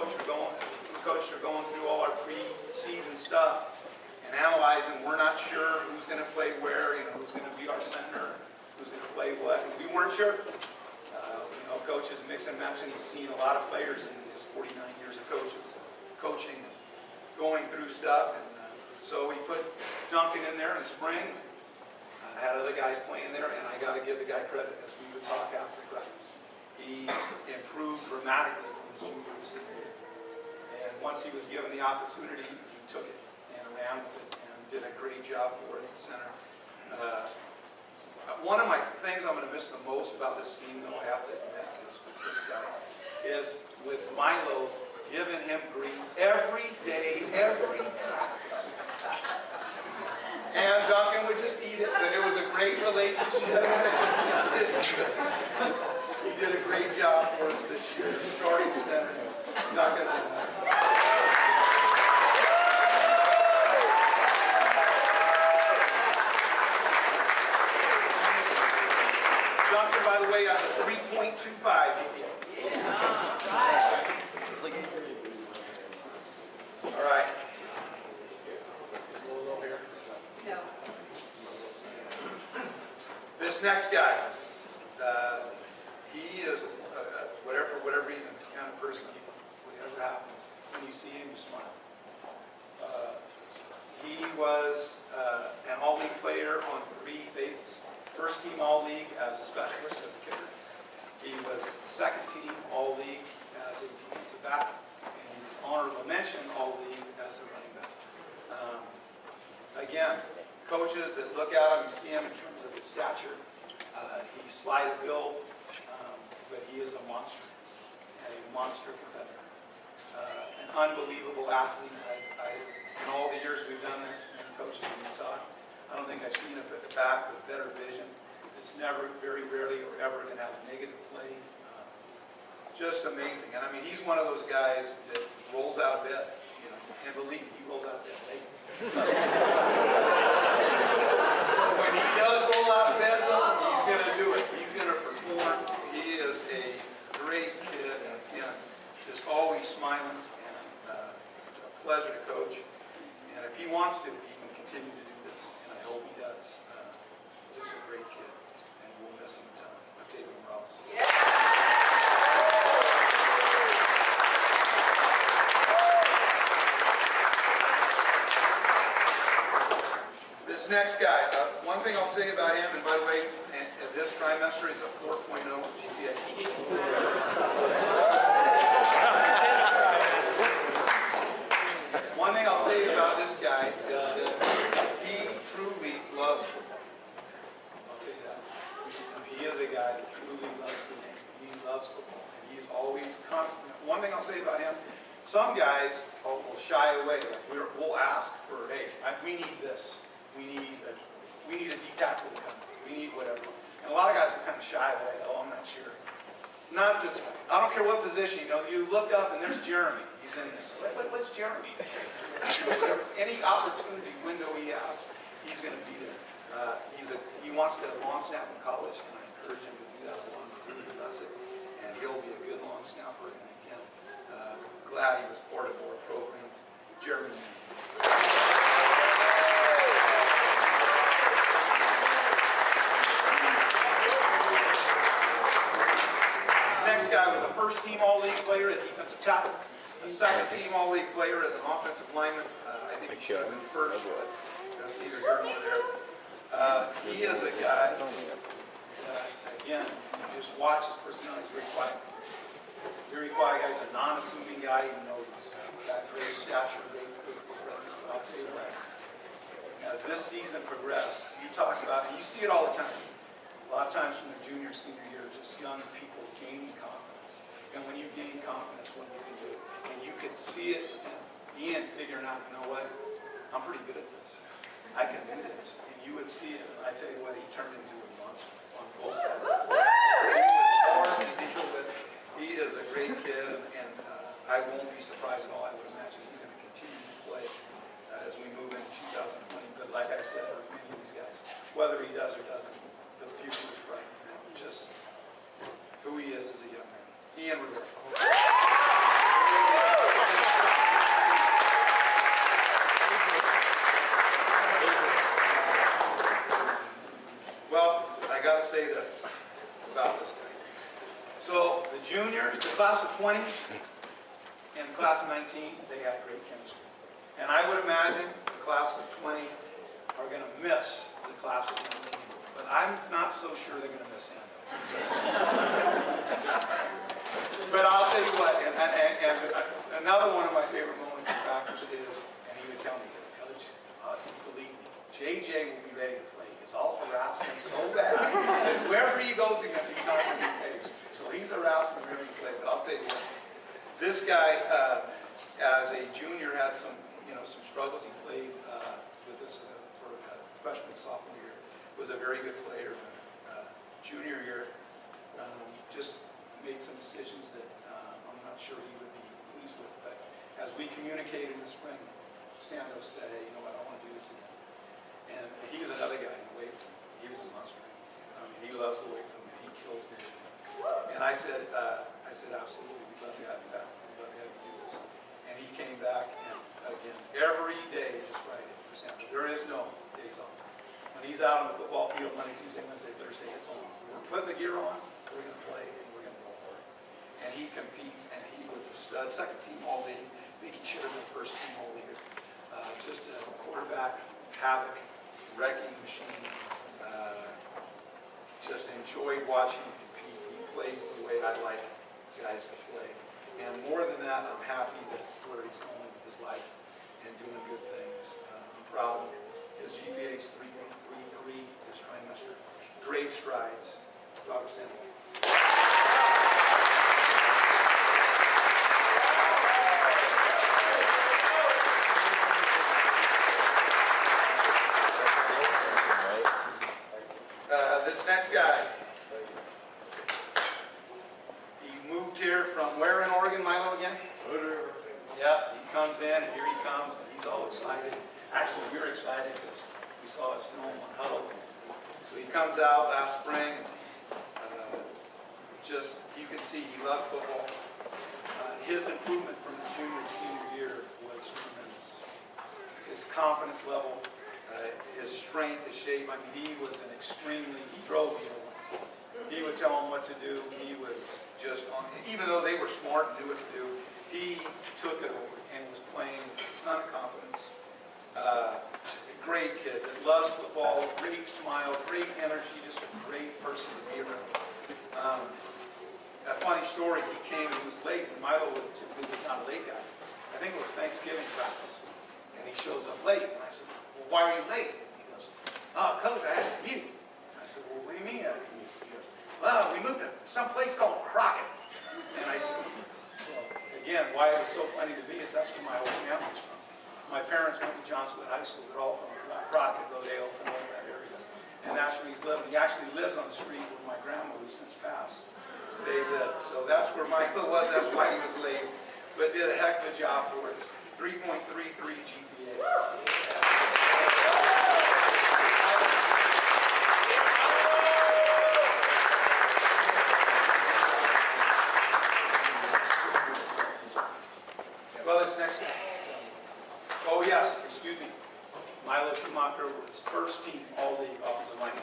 coaches are going through all our pre-season stuff and analyzing. We're not sure who's going to play where, who's going to be our center, who's going to play what. We weren't sure. Coach is mix and match, and he's seen a lot of players in his 49 years of coaching, going through stuff. And so we put Duncan in there in the spring. I had other guys playing there, and I got to give the guy credit as we would talk after practice. He improved dramatically from his junior to senior year. And once he was given the opportunity, he took it and ran with it and did a great job for us at center. One of my things I'm going to miss the most about this team, though, I have to admit, is with this guy, is with Milo giving him grief every day, every practice. And Duncan would just eat it, and it was a great relationship. He did a great job for us this year, starting center. Duncan. Duncan, by the way, got a 3.25 GPA. All right. No. This next guy, he is, for whatever reason, this kind of person, whatever happens, when you see him, you smile. He was an all-league player on 3 phases. First team all-league as a specialist, as a kicker. He was second team all-league as a defensive back, and he was honorable mention all-league as a running back. Again, coaches that look at him, you see him in terms of his stature. He's slight of build, but he is a monster, and a monster competitor. An unbelievable athlete. In all the years we've done this, and coaches in Utah, I don't think I've seen him at the back with better vision. It's never, very rarely, or ever going to have a negative play. Just amazing. And I mean, he's one of those guys that rolls out of bed, and believe me, he rolls out of bed late. When he does roll out of bed, though, he's going to do it. He's going to perform. He is a great kid, and again, just always smiling, and a pleasure to coach. And if he wants to, he can continue to do this, and I hope he does. Just a great kid, and we'll miss him a ton. Octavian Ross. This next guy, one thing I'll say about him, and by the way, this trimester is a 4.0 GPA. One thing I'll say about this guy is that he truly loves football. I'll tell you that. He is a guy that truly loves the game. He loves football, and he is always constant. One thing I'll say about him, some guys will shy away. Like we'll ask for, hey, we need this. We need a D-tackle to come. We need whatever. And a lot of guys will kind of shy away. Oh, I'm not sure. Not this guy. I don't care what position. You look up and there's Jeremy. He's in there. What's Jeremy? Any opportunity window he has, he's going to be there. He wants to long snap in college, and I encourage him to do that along with him. He loves it, and he'll be a good long snapper. And again, glad he was part of our program. Jeremy. Next guy was a first-team all-league player at defensive tackle, a second-team all-league player as an offensive lineman. I think he should have been first, but that's neither here nor there. He is a guy that, again, you just watch his personality. He's very quiet. Very quiet guy. He's a non-assuming guy, even though he's got great stature, great physical presence. But I'll tell you what, as this season progressed, you talk about it, you see it all the time. A lot of times from the junior, senior year, just young people gaining confidence. And when you gain confidence, what you can do. And you could see it with him. Ian figuring out, you know what, I'm pretty good at this. I can do this. And you would see it. And I tell you what, he turned into a monster on both sides. He was hard to deal with. He is a great kid, and I won't be surprised at all. I would imagine he's going to continue to play as we move into 2020. But like I said, many of these guys, whether he does or doesn't, the future is bright. Just who he is as a young man. Ian Rivera. of 20 and the class of 19, they had great chemistry. And I would imagine the class of 20 are going to miss the class of 19. But I'm not so sure they're going to miss Santa. But I'll tell you what, and another one of my favorite moments in practice is, and he would tell me this, Coach, believe me, JJ will be ready to play because I'll harass him so bad that whoever he goes against, he's not going to be faced. So he's harassing him ready to play. But I'll tell you what, this guy, as a junior, had some struggles. He played with us for freshman, sophomore year. Was a very good player. Junior year, just made some decisions that I'm not sure he would be pleased with. But as we communicated in the spring, Santos said, "Hey, you know what? I want to do this again." And he was another guy in the weight room. He was a monster. I mean, he loves the weight room and he kills the weight room. And I said, absolutely, we'd love to have you back. We'd love to have you do this. And he came back, and again, every day is Friday for Santos. There is no days off. When he's out on the football field Monday, Tuesday, Wednesday, Thursday, it's on. We're putting the gear on, we're going to play, and we're going to go for it. And he competes, and he was a stud. Second team all league. I think he should have been first team all league. Just a quarterback, havoc, wrecking machine. Just enjoyed watching him compete. He plays the way I like guys to play. And more than that, I'm happy that where he's going with his life and doing good things. I'm proud of him. His GPA is 3.33 this trimester. Great strides. Robert Sandler. This next guy, he moved here from where in Oregon, Milo, again? Yep, he comes in, and here he comes, and he's all excited. Actually, we were excited because we saw his film on Huddle. So he comes out last spring, just, you can see he loved football. His improvement from his junior to senior year was tremendous. His confidence level, his strength, his shape, I mean, he was an extremely, he drove the other way. He would tell them what to do. He was just on, even though they were smart and knew what to do, he took it over and was playing with a ton of confidence. Great kid that loves football, great smile, great energy, just a great person to be around. A funny story, he came and he was late, and Milo typically was not a late guy. I think it was Thanksgiving practice, and he shows up late, and I said, "Well, why are you late?" He goes, "Oh, Coach, I had a commute." I said, "Well, what do you mean you had a commute?" He goes, "Well, we moved to some place called Crockett." And I said, so again, why it was so funny to me is that's where my whole family's from. My parents went to Johnswood High School. They're all from Crockett, Rodeo, and all that area. And that's where he's living. He actually lives on the street where my grandma, who's since passed, they lived. So that's where Michael was. That's why he was late. But did a heck of a job for us. 3.33 GPA. Well, this next guy. Oh, yes, excuse me. Milo Schumacher was first team all-league offensive lineman.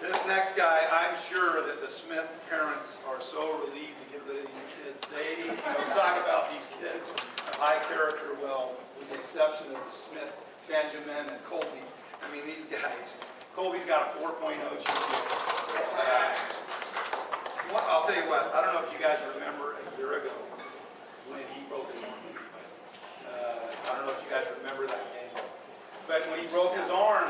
This next guy, I'm sure that the Smith parents are so relieved to get rid of these kids. They talk about these kids of high character, well, with the exception of the Smith, Benjamin, and Colby. I mean, these guys. Colby's got a 4.0 GPA. I'll tell you what, I don't know if you guys remember a year ago when he broke his arm. I don't know if you guys remember that game. But when he broke his arm,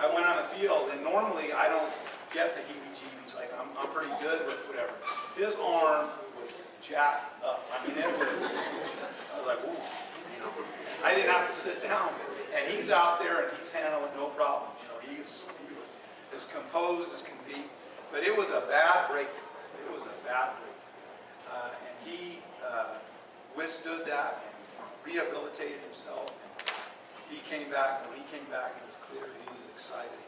I went on the field, and normally I don't get the heebie-jeebies. Like, I'm pretty good with whatever. His arm was jacked up. I mean, I was like, ooh. I didn't have to sit down. And he's out there, and he's handling no problem. He was as composed as can be. But it was a bad break. It was a bad break. And he withstood that and rehabilitated himself. And he came back, and when he came back, it was clear he was excited.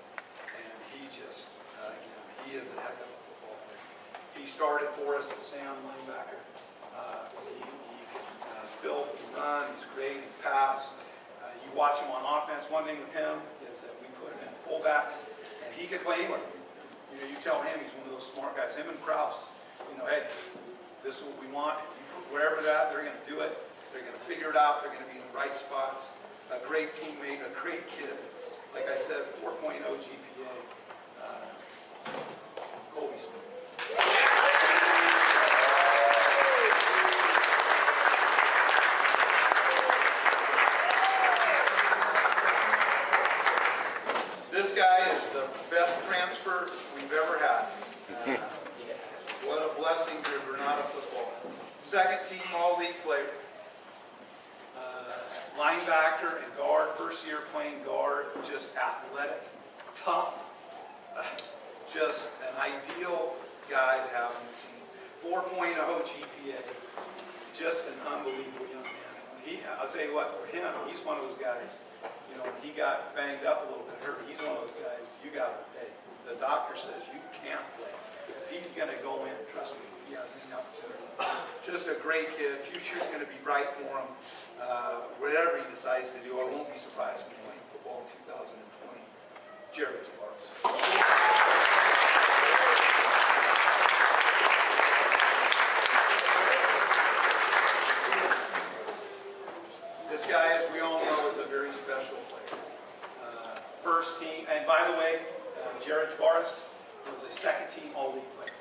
And he just, again, he is a heck of a football player. He started for us at Sam linebacker. He can fill for the run. He's great. He pass. You watch him on offense. One thing with him is that we put him in fullback, and he could play anywhere. You know, you tell him, he's one of those smart guys. Him and Kraus, you know, hey, this is what we want. Wherever they're at, they're going to do it. They're going to figure it out. They're going to be in the right spots. A great teammate, a great kid. Like I said, 4.0 GPA. Colby Smith. This guy is the best transfer we've ever had. What a blessing to Granada football. Second team all-league player. Linebacker and guard, first year playing guard, just athletic, tough, just an ideal guy to have on the team. 4.0 GPA, just an unbelievable young man. I'll tell you what, for him, he's one of those guys, you know, he got banged up a little bit, hurt. He's one of those guys, you got to pay. The doctor says you can't play because he's going to go in, trust me, if he has any opportunity. Just a great kid, future's going to be bright for him. Whatever he decides to do, I won't be surprised when he's playing football in 2020. Jared Tavares. This guy, as we all know, is a very special player. First team, and by the way, Jared Tavares was a second team all-league player.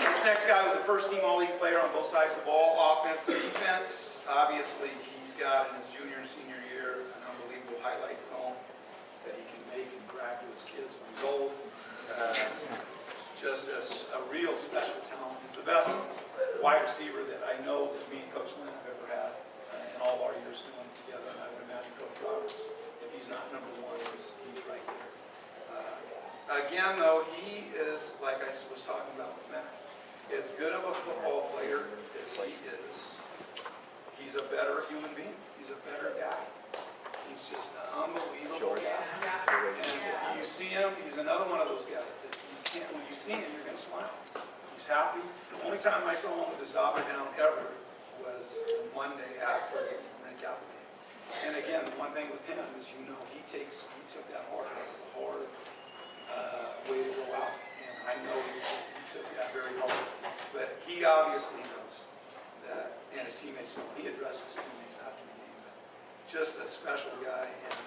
This next guy was a first team all-league player on both sides of the ball, offense and defense. Obviously, he's got in his junior and senior year an unbelievable highlight film that he can make and brag to his kids when he's old. Just a real special talent. He's the best wide receiver that I know that me and Coach Lynn have ever had in all of our years doing it together. And I would imagine Coach Roberts, if he's not number one, he's right there. Again, though, he is, like I was talking about with Matt, as good of a football player as he is, he's a better human being. He's a better guy. He's just an unbelievable guy. And if you see him, he's another one of those guys that you can't, when you see him, you're going to smile. He's happy. The only time I saw him with his daughter down ever was Monday after the Banquet game. And again, the one thing with him is, you know, he took that hard way to go out. And I know he took that very hard. But he obviously knows that, and his teammates know. He addressed his teammates after the game. But just a special guy. And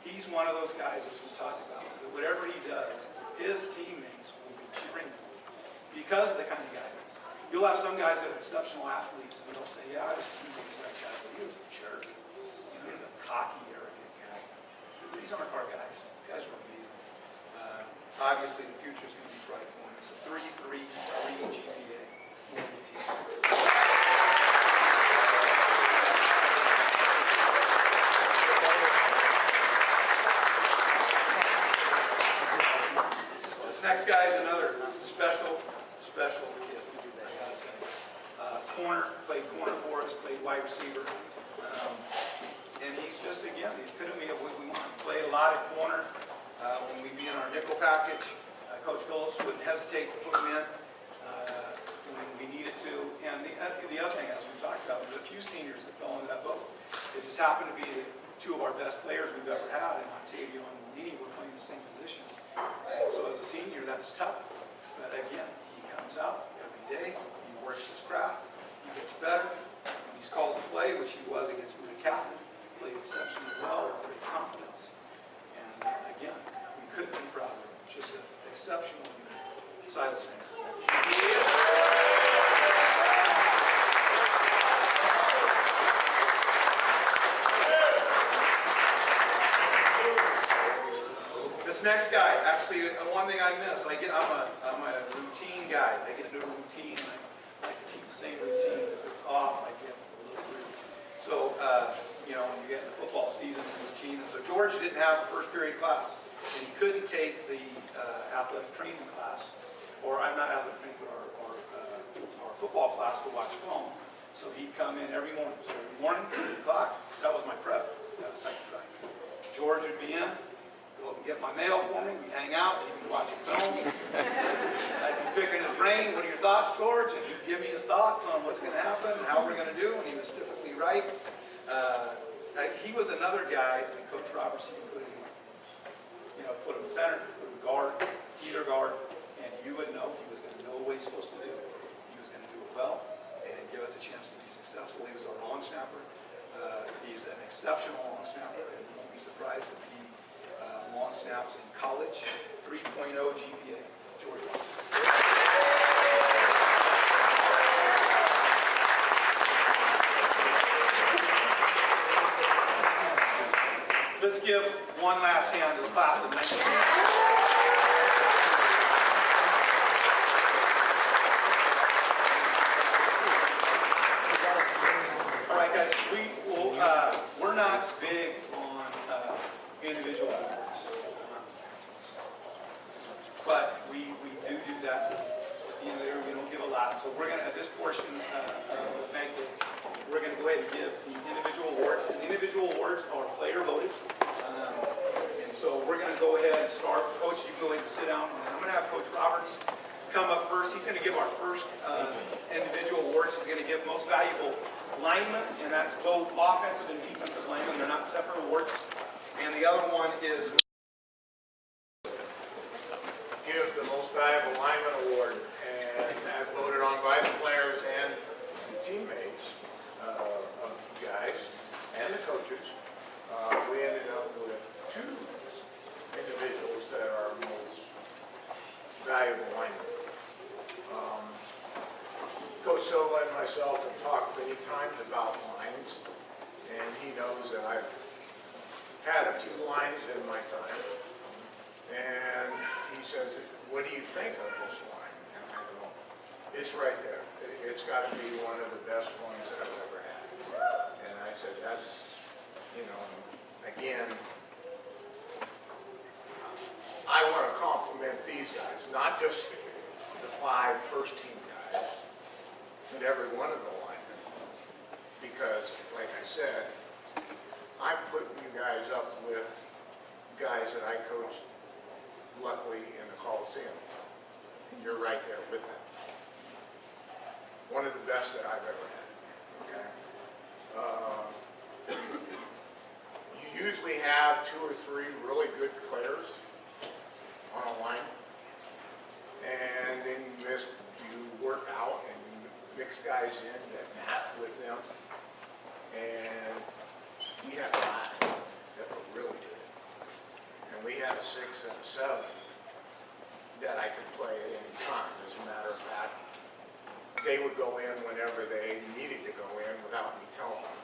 he's one of those guys, as we talked about, that whatever he does, his teammates will be cheering for him because of the kind of guy he is. You'll have some guys that are exceptional athletes, and they'll say, yeah, his teammates are that guy, but he was a jerk. You know, he's a cocky, arrogant guy. These aren't our guys. The guys are amazing. Obviously, the future is going to be bright for him. It's a 3.3 GPA. This next guy is another special kid. Corner, played corner for us, played wide receiver. And he's just, again, the epitome of what we want. Play a lot of corner. When we be in our nickel package, Coach Phillips wouldn't hesitate to put him in when we needed to. And the other thing, as we talked about, there's a few seniors that fell into that boat. It just happened to be that two of our best players we've ever had, and Octavio and Lini, were playing the same position. And so as a senior, that's tough. But again, he comes out every day, he works his craft, he gets better. When he's called to play, which he was against the captain, played exceptionally well with great confidence. And again, we couldn't be proud of him. Just an exceptional unit. Silas Finks. This next guy, actually, one thing I miss, I'm a routine guy. I get into a routine, and I like to keep the same routine. If it's off, I get a little weird. So, you know, when you get into football season and routine. And so George didn't have a first period class, and he couldn't take the athletic training class, or I'm not athletic training, but our football class to watch film. So he'd come in every morning. So every morning, 8 o'clock, that was my prep, second try. George would be in, go up and get my mail for me. We'd hang out, he'd be watching film. I'd be picking his brain. What are your thoughts, George? And he'd give me his thoughts on what's going to happen and how we're going to do. And he was typically right. He was another guy that Coach Roberts put in put him center, put him guard, either guard, and you would know he was going to know what he's supposed to do. He was going to do it well and give us a chance to be successful. He was our long snapper. He's an exceptional long snapper, and you won't be surprised if he long snaps in college. 3.0 GPA, George Washington. Let's give one last hand to the class of 19. All right, guys, we're not big on individual awards, but we do that. At the end of the year, we don't give a lot, so we're going to, at this portion of the banquet, we're going to go ahead and give the individual awards. And the individual awards are player voted. And so we're going to go ahead and start. Coach, you go ahead and sit down. And I'm going to have Coach Roberts come up first. He's going to give our first individual awards. He's going to give most valuable lineman, and that's both offensive and defensive linemen. They're not separate awards. And the other one is give the most valuable lineman award, and as voted on by the players and the teammates of you guys and the coaches, we ended up with two individuals that are most valuable linemen. Coach Silva and myself have talked many times about lines, and he knows that I've had a few lines in my time. And he says, what do you think of this line? And I go, it's right there. It's got to be one of the best ones that I've ever had. And I said, that's, again, I want to compliment these guys, not just the 5 first team guys, but every one of the linemen. Because, like I said, I'm putting you guys up with guys that I coached, luckily, in the Coliseum. And you're right there with them. One of the best that I've ever had. Okay. You usually have 2 or 3 really good players on a line, and then you work out and you mix guys in that match with them, and we had 5 that were really good, and we had a 6 and a 7 that I could play at any time. As a matter of fact, they would go in whenever they needed to go in without me telling them,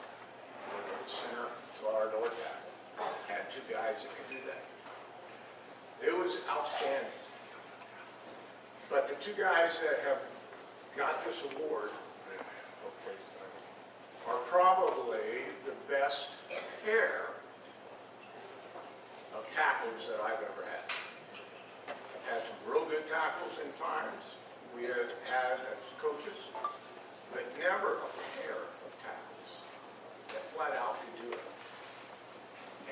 whether it's center, guard, or tackle. I had 2 guys that could do that. It was outstanding. But the 2 guys that have got this award are probably the best pair of tackles that I've ever had. I've had some real good tackles in times we have had as coaches, but never a pair of tackles that flat out could do it.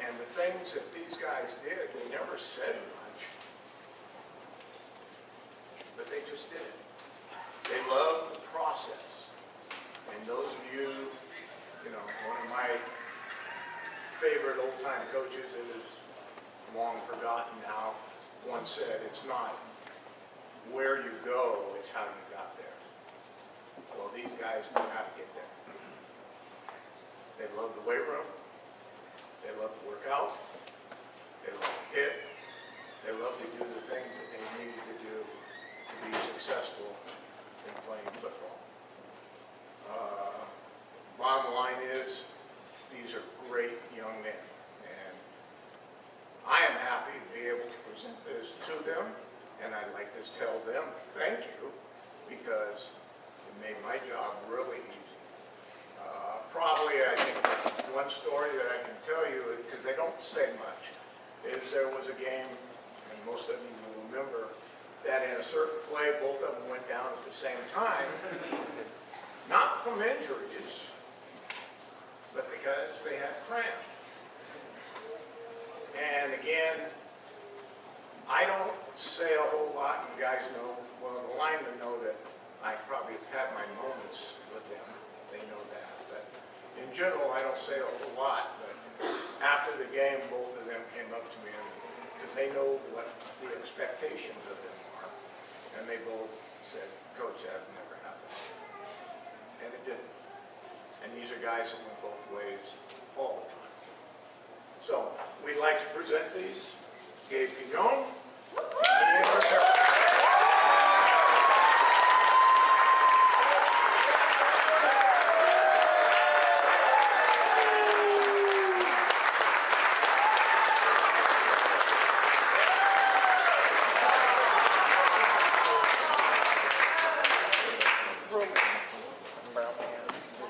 And the things that these guys did, they never said much, but they just did it. They loved the process. And those of you, one of my favorite old-time coaches that is long forgotten now, once said, it's not where you go, it's how you got there. Well, these guys know how to get there. They love the weight room. They love to work out. They love to hit. They love to do the things that they need to do to be successful in playing football. Bottom line is, these are great young men, and I am happy to be able to present this to them, and I'd like to tell them thank you, because it made my job really easy. Probably, I think, one story that I can tell you, because they don't say much, is there was a game, and most of you will remember, that in a certain play, both of them went down at the same time, not from injuries, but because they had cramp. And again, I don't say a whole lot, and guys know, well, the linemen know that I probably have had my moments with them. They know that. But in general, I don't say a whole lot. But after the game, both of them came up to me and because they know what the expectations of them are. And they both said, Coach, that never happened. And it didn't. And these are guys that went both ways all the time. So we'd like to present these. Gabe Pignon. And Rivera.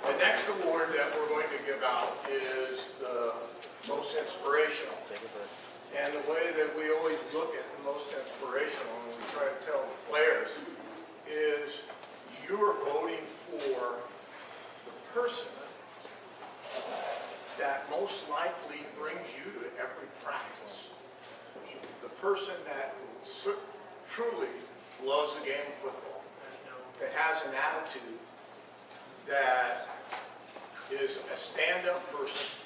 The next award that we're going to give out is the most inspirational. And the way that we always look at the most inspirational, and we try to tell the players, is you're voting for the person that most likely brings you to every practice. The person that truly loves the game of football, that has an attitude, that is a stand-up person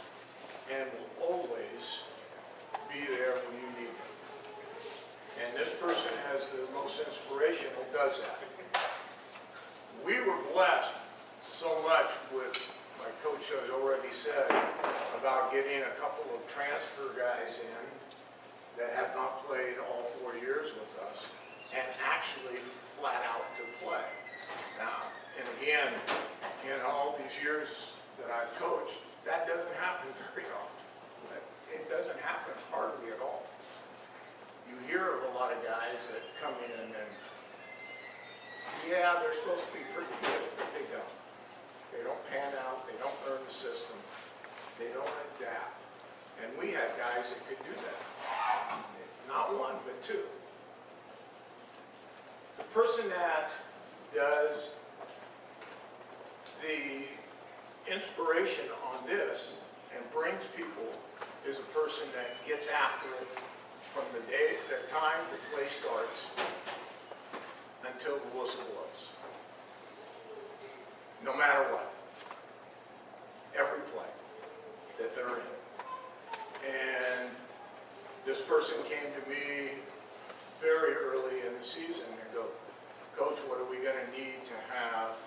and will always be there when you need them. And this person has the most inspirational, does that. We were blessed so much with, like Coach has already said, about getting a couple of transfer guys in that have not played all 4 years with us and actually flat out to play. Now, and again, in all these years that I've coached, that doesn't happen very often. It doesn't happen hardly at all. You hear of a lot of guys that come in and, yeah, they're supposed to be pretty good, but they don't. They don't pan out, they don't learn the system, they don't adapt. And we had guys that could do that. Not one, but two. The person that does the inspiration on this and brings people is a person that gets after it from the time the play starts until the whistle blows. No matter what. Every play that they're in. And this person came to me very early in the season and go, Coach, what are we going to need to have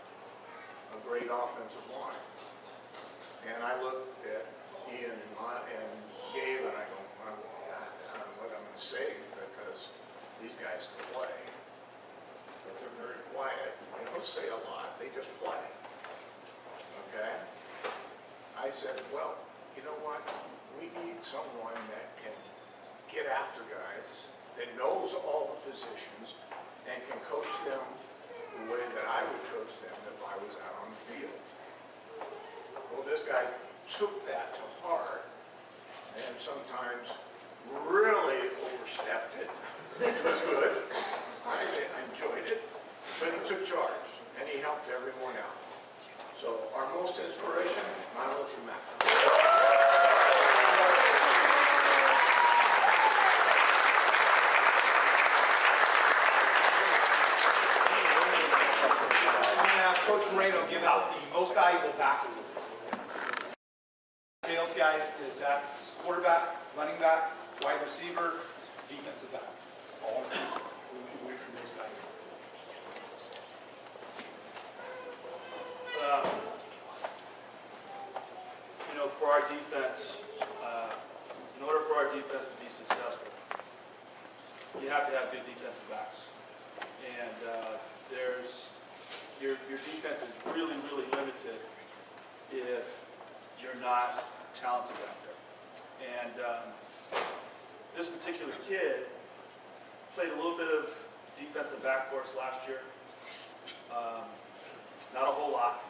a great offensive line? And I looked at Ian and Gabe and I go, well, I don't know what I'm going to say because these guys can play. But they're very quiet. They don't say a lot. They just play. Okay? I said, well, you know what? We need someone that can get after guys, that knows all the positions, and can coach them the way that I would coach them if I was out on the field. Well, this guy took that to heart and sometimes really overstepped it, which was good. I enjoyed it, but he took charge and he helped everyone out. So our most inspiration, Manuel Schumacher. Coach Moreno give out the most valuable back award. Details, guys, is that's quarterback, running back, wide receiver, defensive back. It's all inclusive. Who is the most valuable? For our defense, in order for our defense to be successful, you have to have good defensive backs. And your defense is really, really limited if you're not talented out there. And this particular kid played a little bit of defensive back for us last year. Not a whole lot.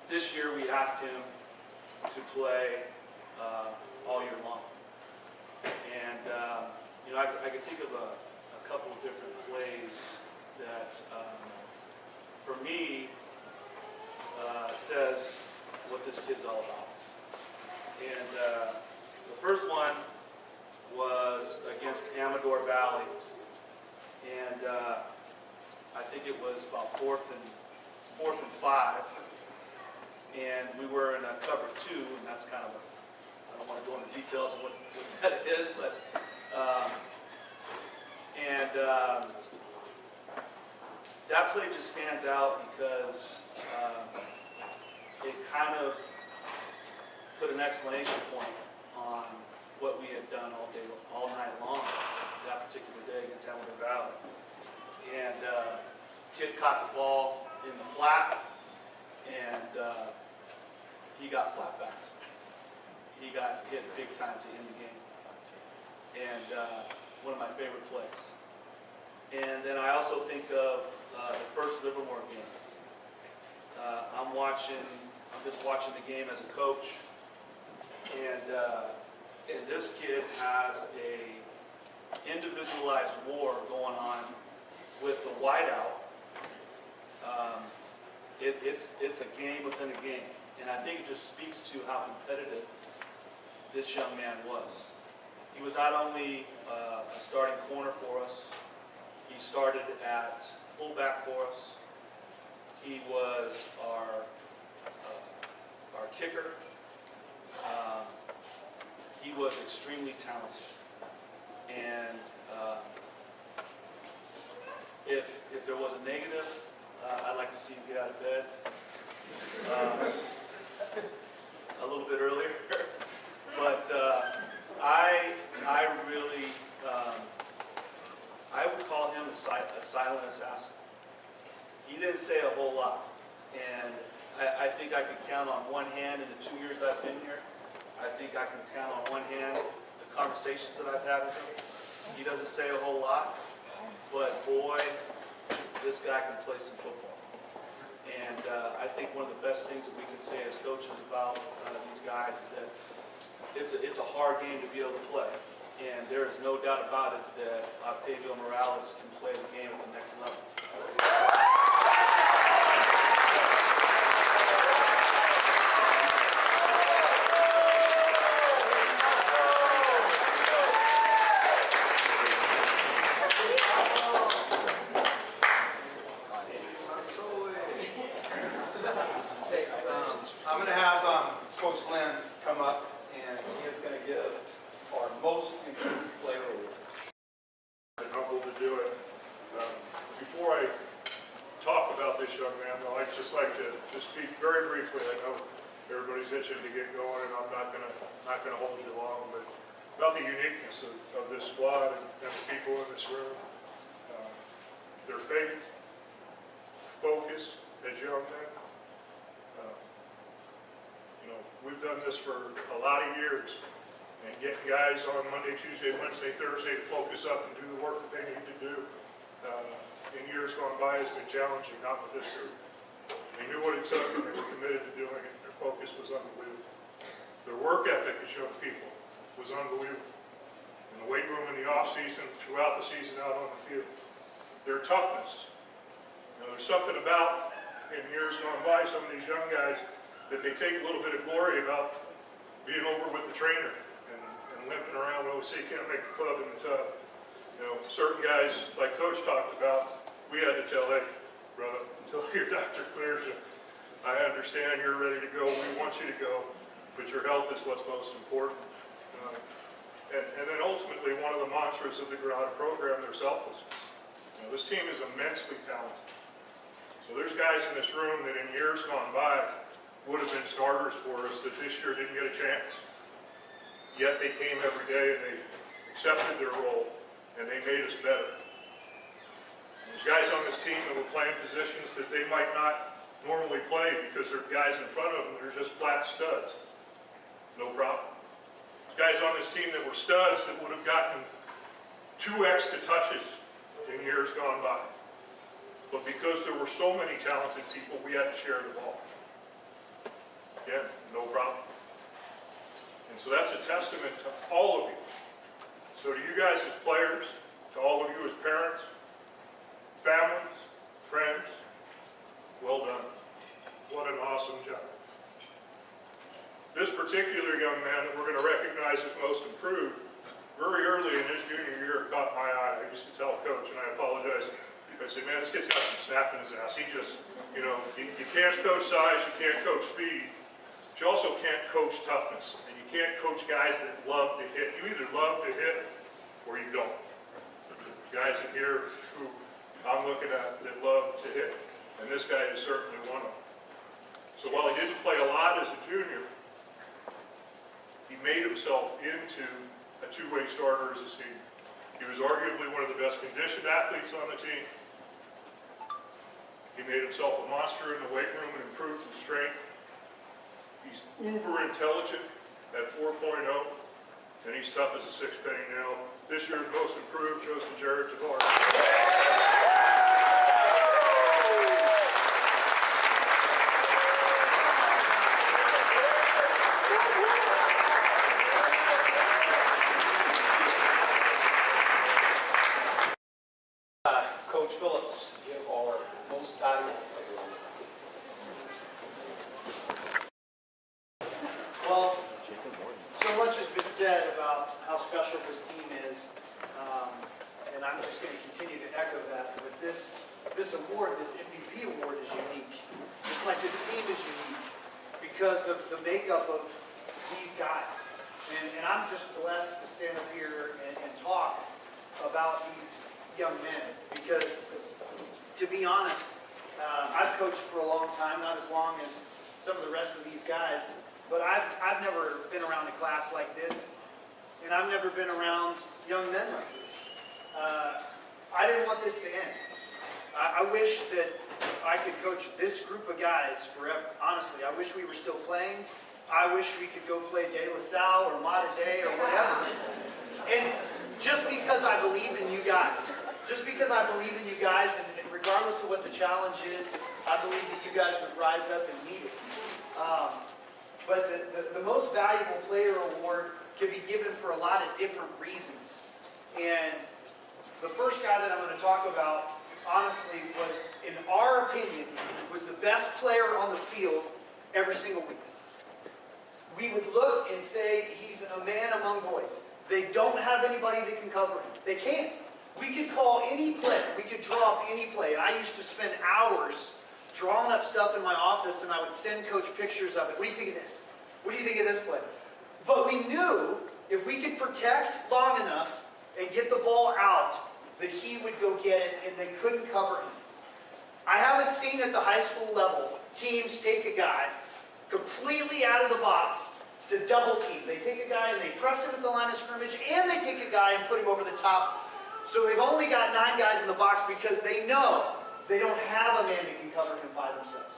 This year we asked him to play all year long. And I could think of a couple of different plays that for me says what this kid's all about. And the first one was against Amador Valley, and I think it was about fourth and 5, and we were in a cover 2, and that's kind of I don't want to go into details of what that is, but That play just stands out because it kind of put an exclamation point on what we had done all night long that particular day against Hamilton Valley. And kid caught the ball in the flat, and he got flat backed. He got hit big time to end the game. And one of my favorite plays. And then I also think of the first Livermore game. I'm just watching the game as a coach, and this kid has a individualized war going on with the wideout. It's a game within a game, and I think it just speaks to how competitive this young man was. He was not only a starting corner for us, he started at fullback for us. He was our kicker. He was extremely talented. And if there was a negative, I'd like to see him get out of bed a little bit earlier. But I really, I would call him a silent assassin. He didn't say a whole lot. And I think I could count on one hand in the 2 years I've been here. I think I can count on one hand the conversations that I've had with him. He doesn't say a whole lot, but boy, this guy can play some football. And I think one of the best things that we can say as coaches about these guys is that it's a hard game to be able to play. And there is no doubt about it that Octavio Morales can play the game at the next level. I'm going to have Coach Glenn come up, and he is going to give our most improved player award. I'm humbled to do it. Before I talk about this young man, though, I'd just like to speak very briefly. I know everybody's itching to get going, and I'm not gonna hold you long, but about the uniqueness of this squad and the people in this room. Their faith, focus as young men. We've done this for a lot of years, and getting guys on Monday, Tuesday, Wednesday, Thursday to focus up and do the work that they need to do in years gone by has been challenging, not with this group. They knew what it took, and they were committed to doing it. Their focus was unbelievable. Their work ethic as young people was unbelievable. In the weight room in the off season, throughout the season out on the field. Their toughness. There's something about, in years gone by, some of these young guys, that they take a little bit of glory about being over with the trainer and limping around. Well, we say you can't make the club in the tub. Certain guys, like Coach talked about, we had to tell, hey, brother, until your doctor clears you, I understand you're ready to go. We want you to go, but your health is what's most important. And then ultimately, one of the mantras of the Granada program, their selflessness. This team is immensely talented. So there's guys in this room that in years gone by would have been starters for us that this year didn't get a chance. Yet they came every day and they accepted their role and they made us better. There's guys on this team that were playing positions that they might not normally play because there are guys in front of them that are just flat studs. No problem. There's guys on this team that were studs that would have gotten 2x the touches in years gone by. But because there were so many talented people, we had to share the ball. Again, no problem. And so that's a testament to all of you. So to you guys as players, to all of you as parents, families, friends, well done. What an awesome job. This particular young man that we're going to recognize as most improved, very early in his junior year, caught my eye. I used to tell Coach, and I apologize, I said, man, this kid's got some snap in his ass. He just, you can't coach size, you can't coach speed, but you also can't coach toughness. And you can't coach guys that love to hit. You either love to hit or you don't. Guys in here who I'm looking at that love to hit, and this guy is certainly one of them. So while he didn't play a lot as a junior, he made himself into a two-way starter as a senior. He was arguably one of the best conditioned athletes on the team. He made himself a monster in the weight room and improved his strength. He's uber intelligent at 4.0, and he's tough as a six-penny nail. This year's most improved goes to Jared Tavard. Coach Phillips, give our most valuable player. Well, so much has been said about how special this team is, and I'm just going to continue to echo that. But this award, this MVP award, is unique. Just like this team is unique because of the makeup of these guys. And I'm just blessed to stand up here and talk about these young men because, to be honest, I've coached for a long time, not as long as some of the rest of these guys, but I've never been around a class like this, and I've never been around young men like this. I didn't want this to end. I wish that I could coach this group of guys forever. Honestly, I wish we were still playing. I wish we could go play De La Salle or Mater Dei or whatever. And just because I believe in you guys, and regardless of what the challenge is, I believe that you guys would rise up and meet it. But the most valuable player award can be given for a lot of different reasons. And the first guy that I'm going to talk about, honestly, was, in our opinion, was the best player on the field every single week. We would look and say, he's a man among boys. They don't have anybody that can cover him. They can't. We could call any play. We could draw up any play. And I used to spend hours drawing up stuff in my office, and I would send Coach pictures of it. What do you think of this? What do you think of this play? But we knew if we could protect long enough and get the ball out, that he would go get it, and they couldn't cover him. I haven't seen at the high school level teams take a guy completely out of the box to double team. They take a guy and they press him at the line of scrimmage, and they take a guy and put him over the top. So they've only got 9 guys in the box because they know they don't have a man that can cover him by themselves.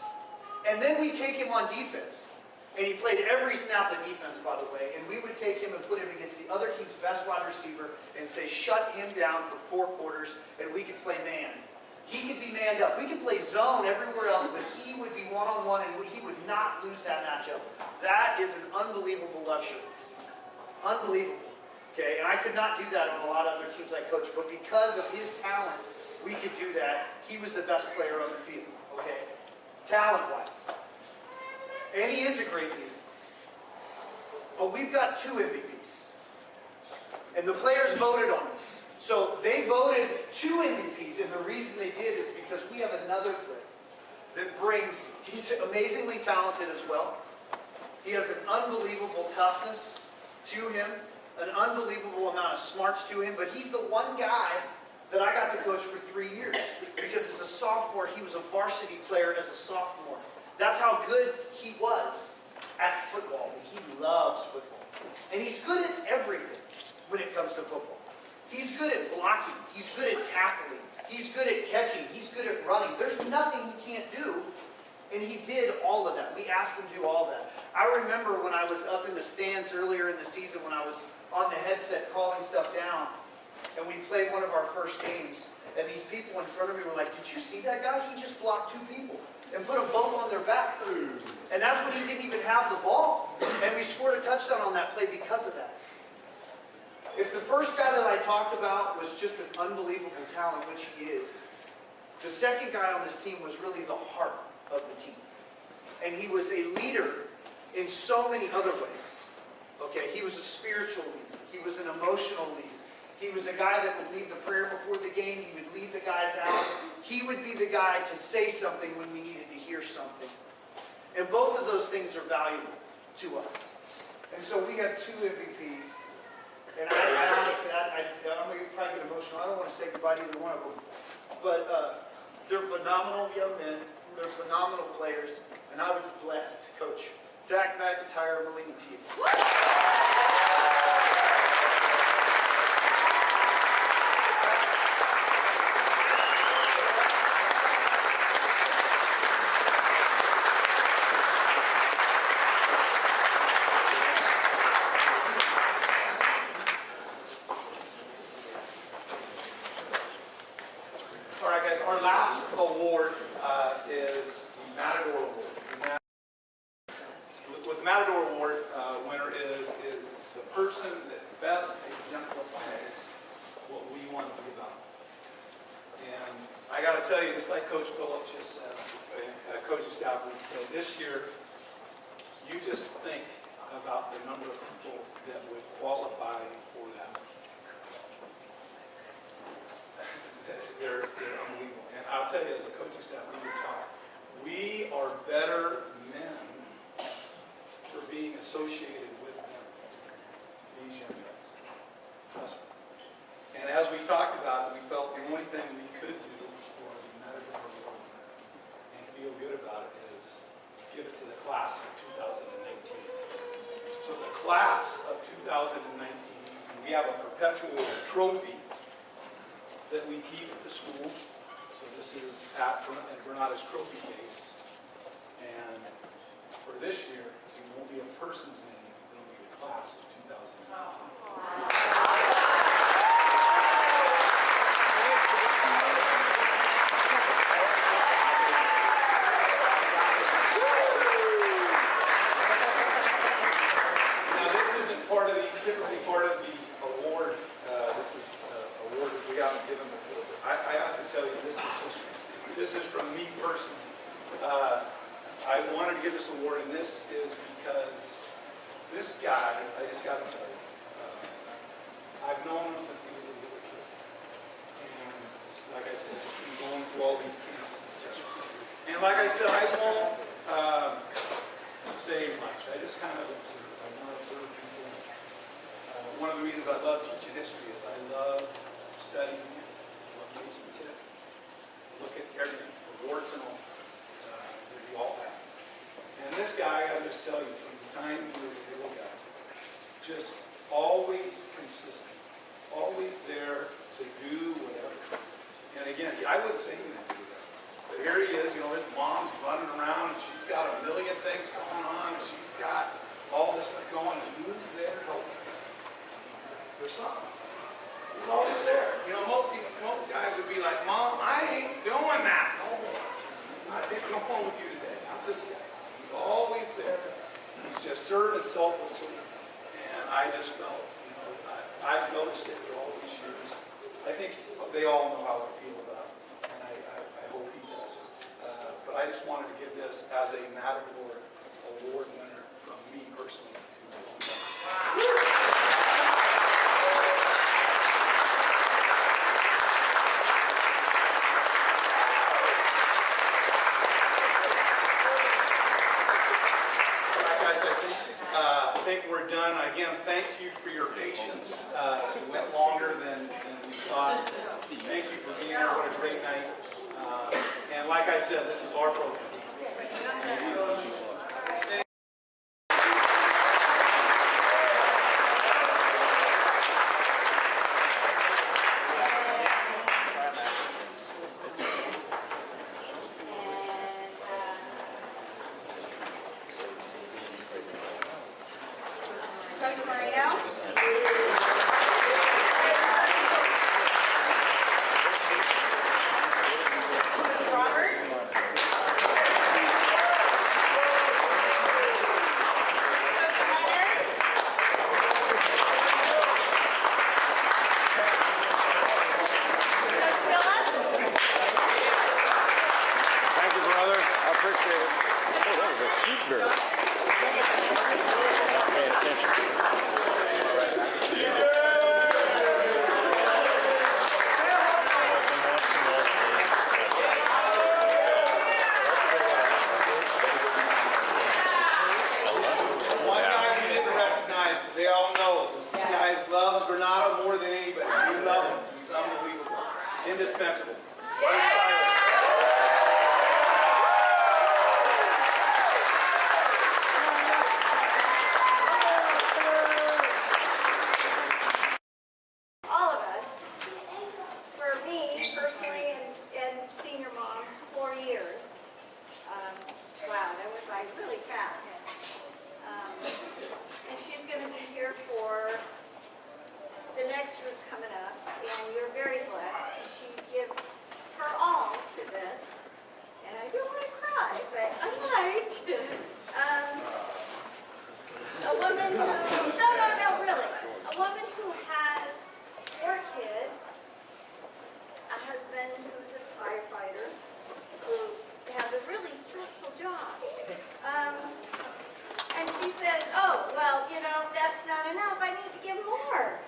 And then we take him on defense. And he played every snap of defense, by the way. And we would take him and put him against the other team's best wide receiver and say, shut him down for 4 quarters, and we could play man. He could be manned up. We could play zone everywhere else, but he would be one-on-one, and he would not lose that matchup. That is an unbelievable luxury. Unbelievable. Okay, and I could not do that on a lot of other teams I coached, but because of his talent, we could do that. He was the best player on the field, okay? Talent-wise. And he is a great leader. But we've got 2 MVPs. And the players voted on this. So they voted 2 MVPs, and the reason they did is because we have another player that brings, he's amazingly talented as well. He has an unbelievable toughness to him, an unbelievable amount of smarts to him, but he's the one guy that I got to coach for 3 years. Because as a sophomore, he was a varsity player as a sophomore. That's how good he was at football. He loves football. And he's good at everything when it comes to football. He's good at blocking. He's good at tackling. He's good at catching. He's good at running. There's nothing he can't do. And he did all of that. We asked him to do all that. I remember when I was up in the stands earlier in the season when I was on the headset calling stuff down, and we played one of our first games, and these people in front of me were like, did you see that guy? He just blocked 2 people and put them both on their back. And that's when he didn't even have the ball. And we scored a touchdown on that play because of that. If the first guy that I talked about was just an unbelievable talent, which he is, the second guy on this team was really the heart of the team. And he was a leader in so many other ways. Okay, he was a spiritual leader. He was an emotional leader. He was a guy that would lead the prayer before the game. He would lead the guys out. He would be the guy to say something when we needed to hear something. And both of those things are valuable to us. And so we have 2 MVPs. And I honestly, I'm going to probably get emotional. I don't want to say goodbye to either one of them. But they're phenomenal young men. They're phenomenal players. And I was blessed to coach Zach McIntyre and Melina team. All right, guys, our last award is the Matador Award. What the Matador Award winner is the person that best exemplifies what we want to be about. And I got to tell you, just like Coach Phillips just said, coaching staff would say, this year, you just think about the number of people that would qualify for that. They're unbelievable. And I'll tell you, as a coaching staff, we would talk. We are better men for being associated with them, these young guys. Trust me. And as we talked about it, we felt the only thing we could do for the Matador Award and feel good about it is give it to the class of 2019. So the class of 2019, we have a perpetual trophy that we keep at the school. So this is at Granada's trophy case. And for this year, it won't be a person's name, it'll be the class of 2019. Now this isn't typically part of the award. This is an award that we haven't given before. But I have to tell you, this is from me personally. I wanted to give this award, and this is because this guy, I just got to tell you, I've known him since he was a little kid. And like I said, just been going through all these camps and stuff. And like I said, I won't say much. I just kind of observe. I want to observe people. One of the reasons I love teaching history is I love studying it, what makes me tick. Look at everything, the warts and all that we all have. And this guy, I'll just tell you, from the time he was a little guy, just always consistent, always there to do whatever. And again, I would say he didn't do that. But here he is, his mom's running around, and she's got a million things going on, and she's got all this stuff going, and who's there helping her? There's something. He's always there. Most guys would be like, Mom, I ain't doing that. No, I didn't come home with you today. Not this guy. He's always there. He's just serving selflessly. And I just felt, I've noticed it for all these years. I think they all know how I feel about it. And I hope he does. But I just wanted to give this as a Matador Award winner from me personally to my own guys. I think we're done. Again, thanks you for your patience. It went longer than we thought. Thank you for being here. What a great night. And like I said, this is our program. Coach Marino. Coach Robert. indispensable. All of us, for me personally and senior moms, 4 years. Wow, that went by really fast. And she's going to be here for the next group coming up, and you're very blessed. She gives her all to this, and I don't want to cry, but I might. A woman who, no, really. A woman who has 4 kids, a husband who's a firefighter, who has a really stressful job. And she says, oh, well, that's not enough. I need to give more.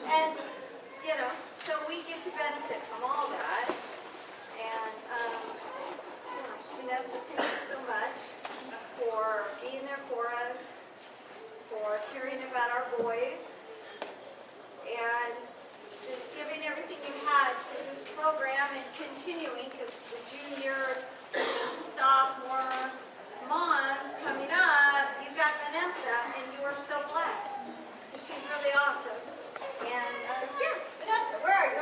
And, so we get to benefit from all that. And, Vanessa, thank you so much for being there for us, for caring about our boys, and just giving everything you had to this program and continuing, because the junior and sophomore moms coming up, you've got Vanessa, and you are so blessed. She's really awesome. And, yeah, Vanessa, where are you?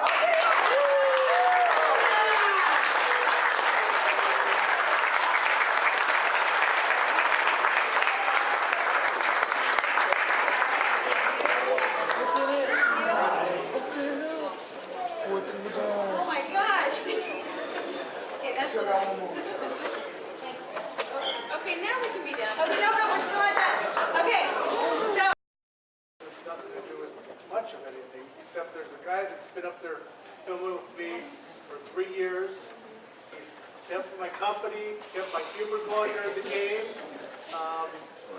Oh my gosh. Okay, that's what I Okay, now we can be done. Okay, no, we're still not done. Okay, so. It's nothing to do with much of anything, except there's a guy that's been up there filming with me for 3 years. He's kept my company, kept my humor going during the game.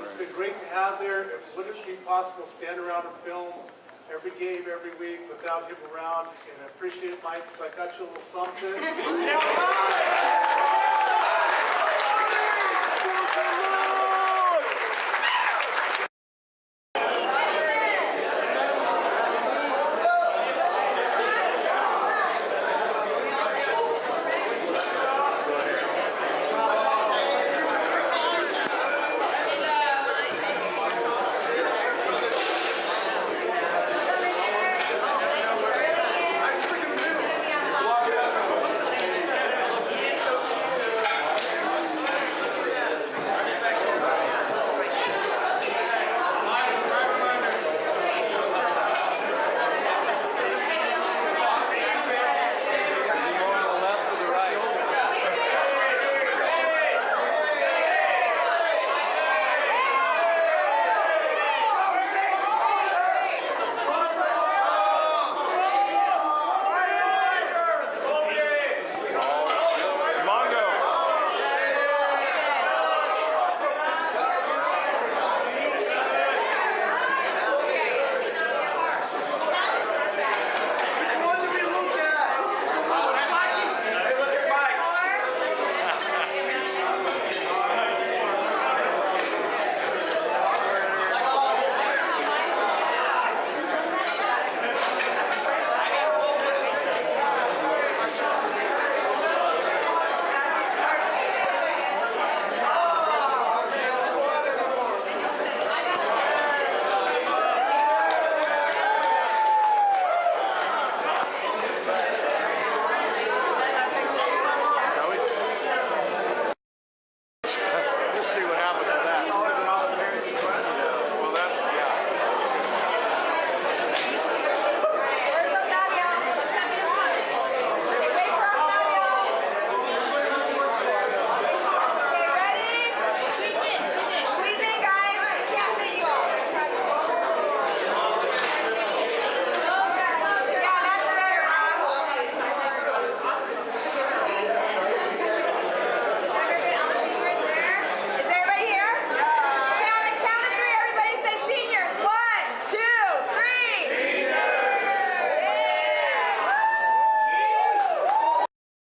It's been great to have there. It wouldn't be possible to stand around and film every game, every week without him around. And I appreciate it, Mike, so I got you a little something.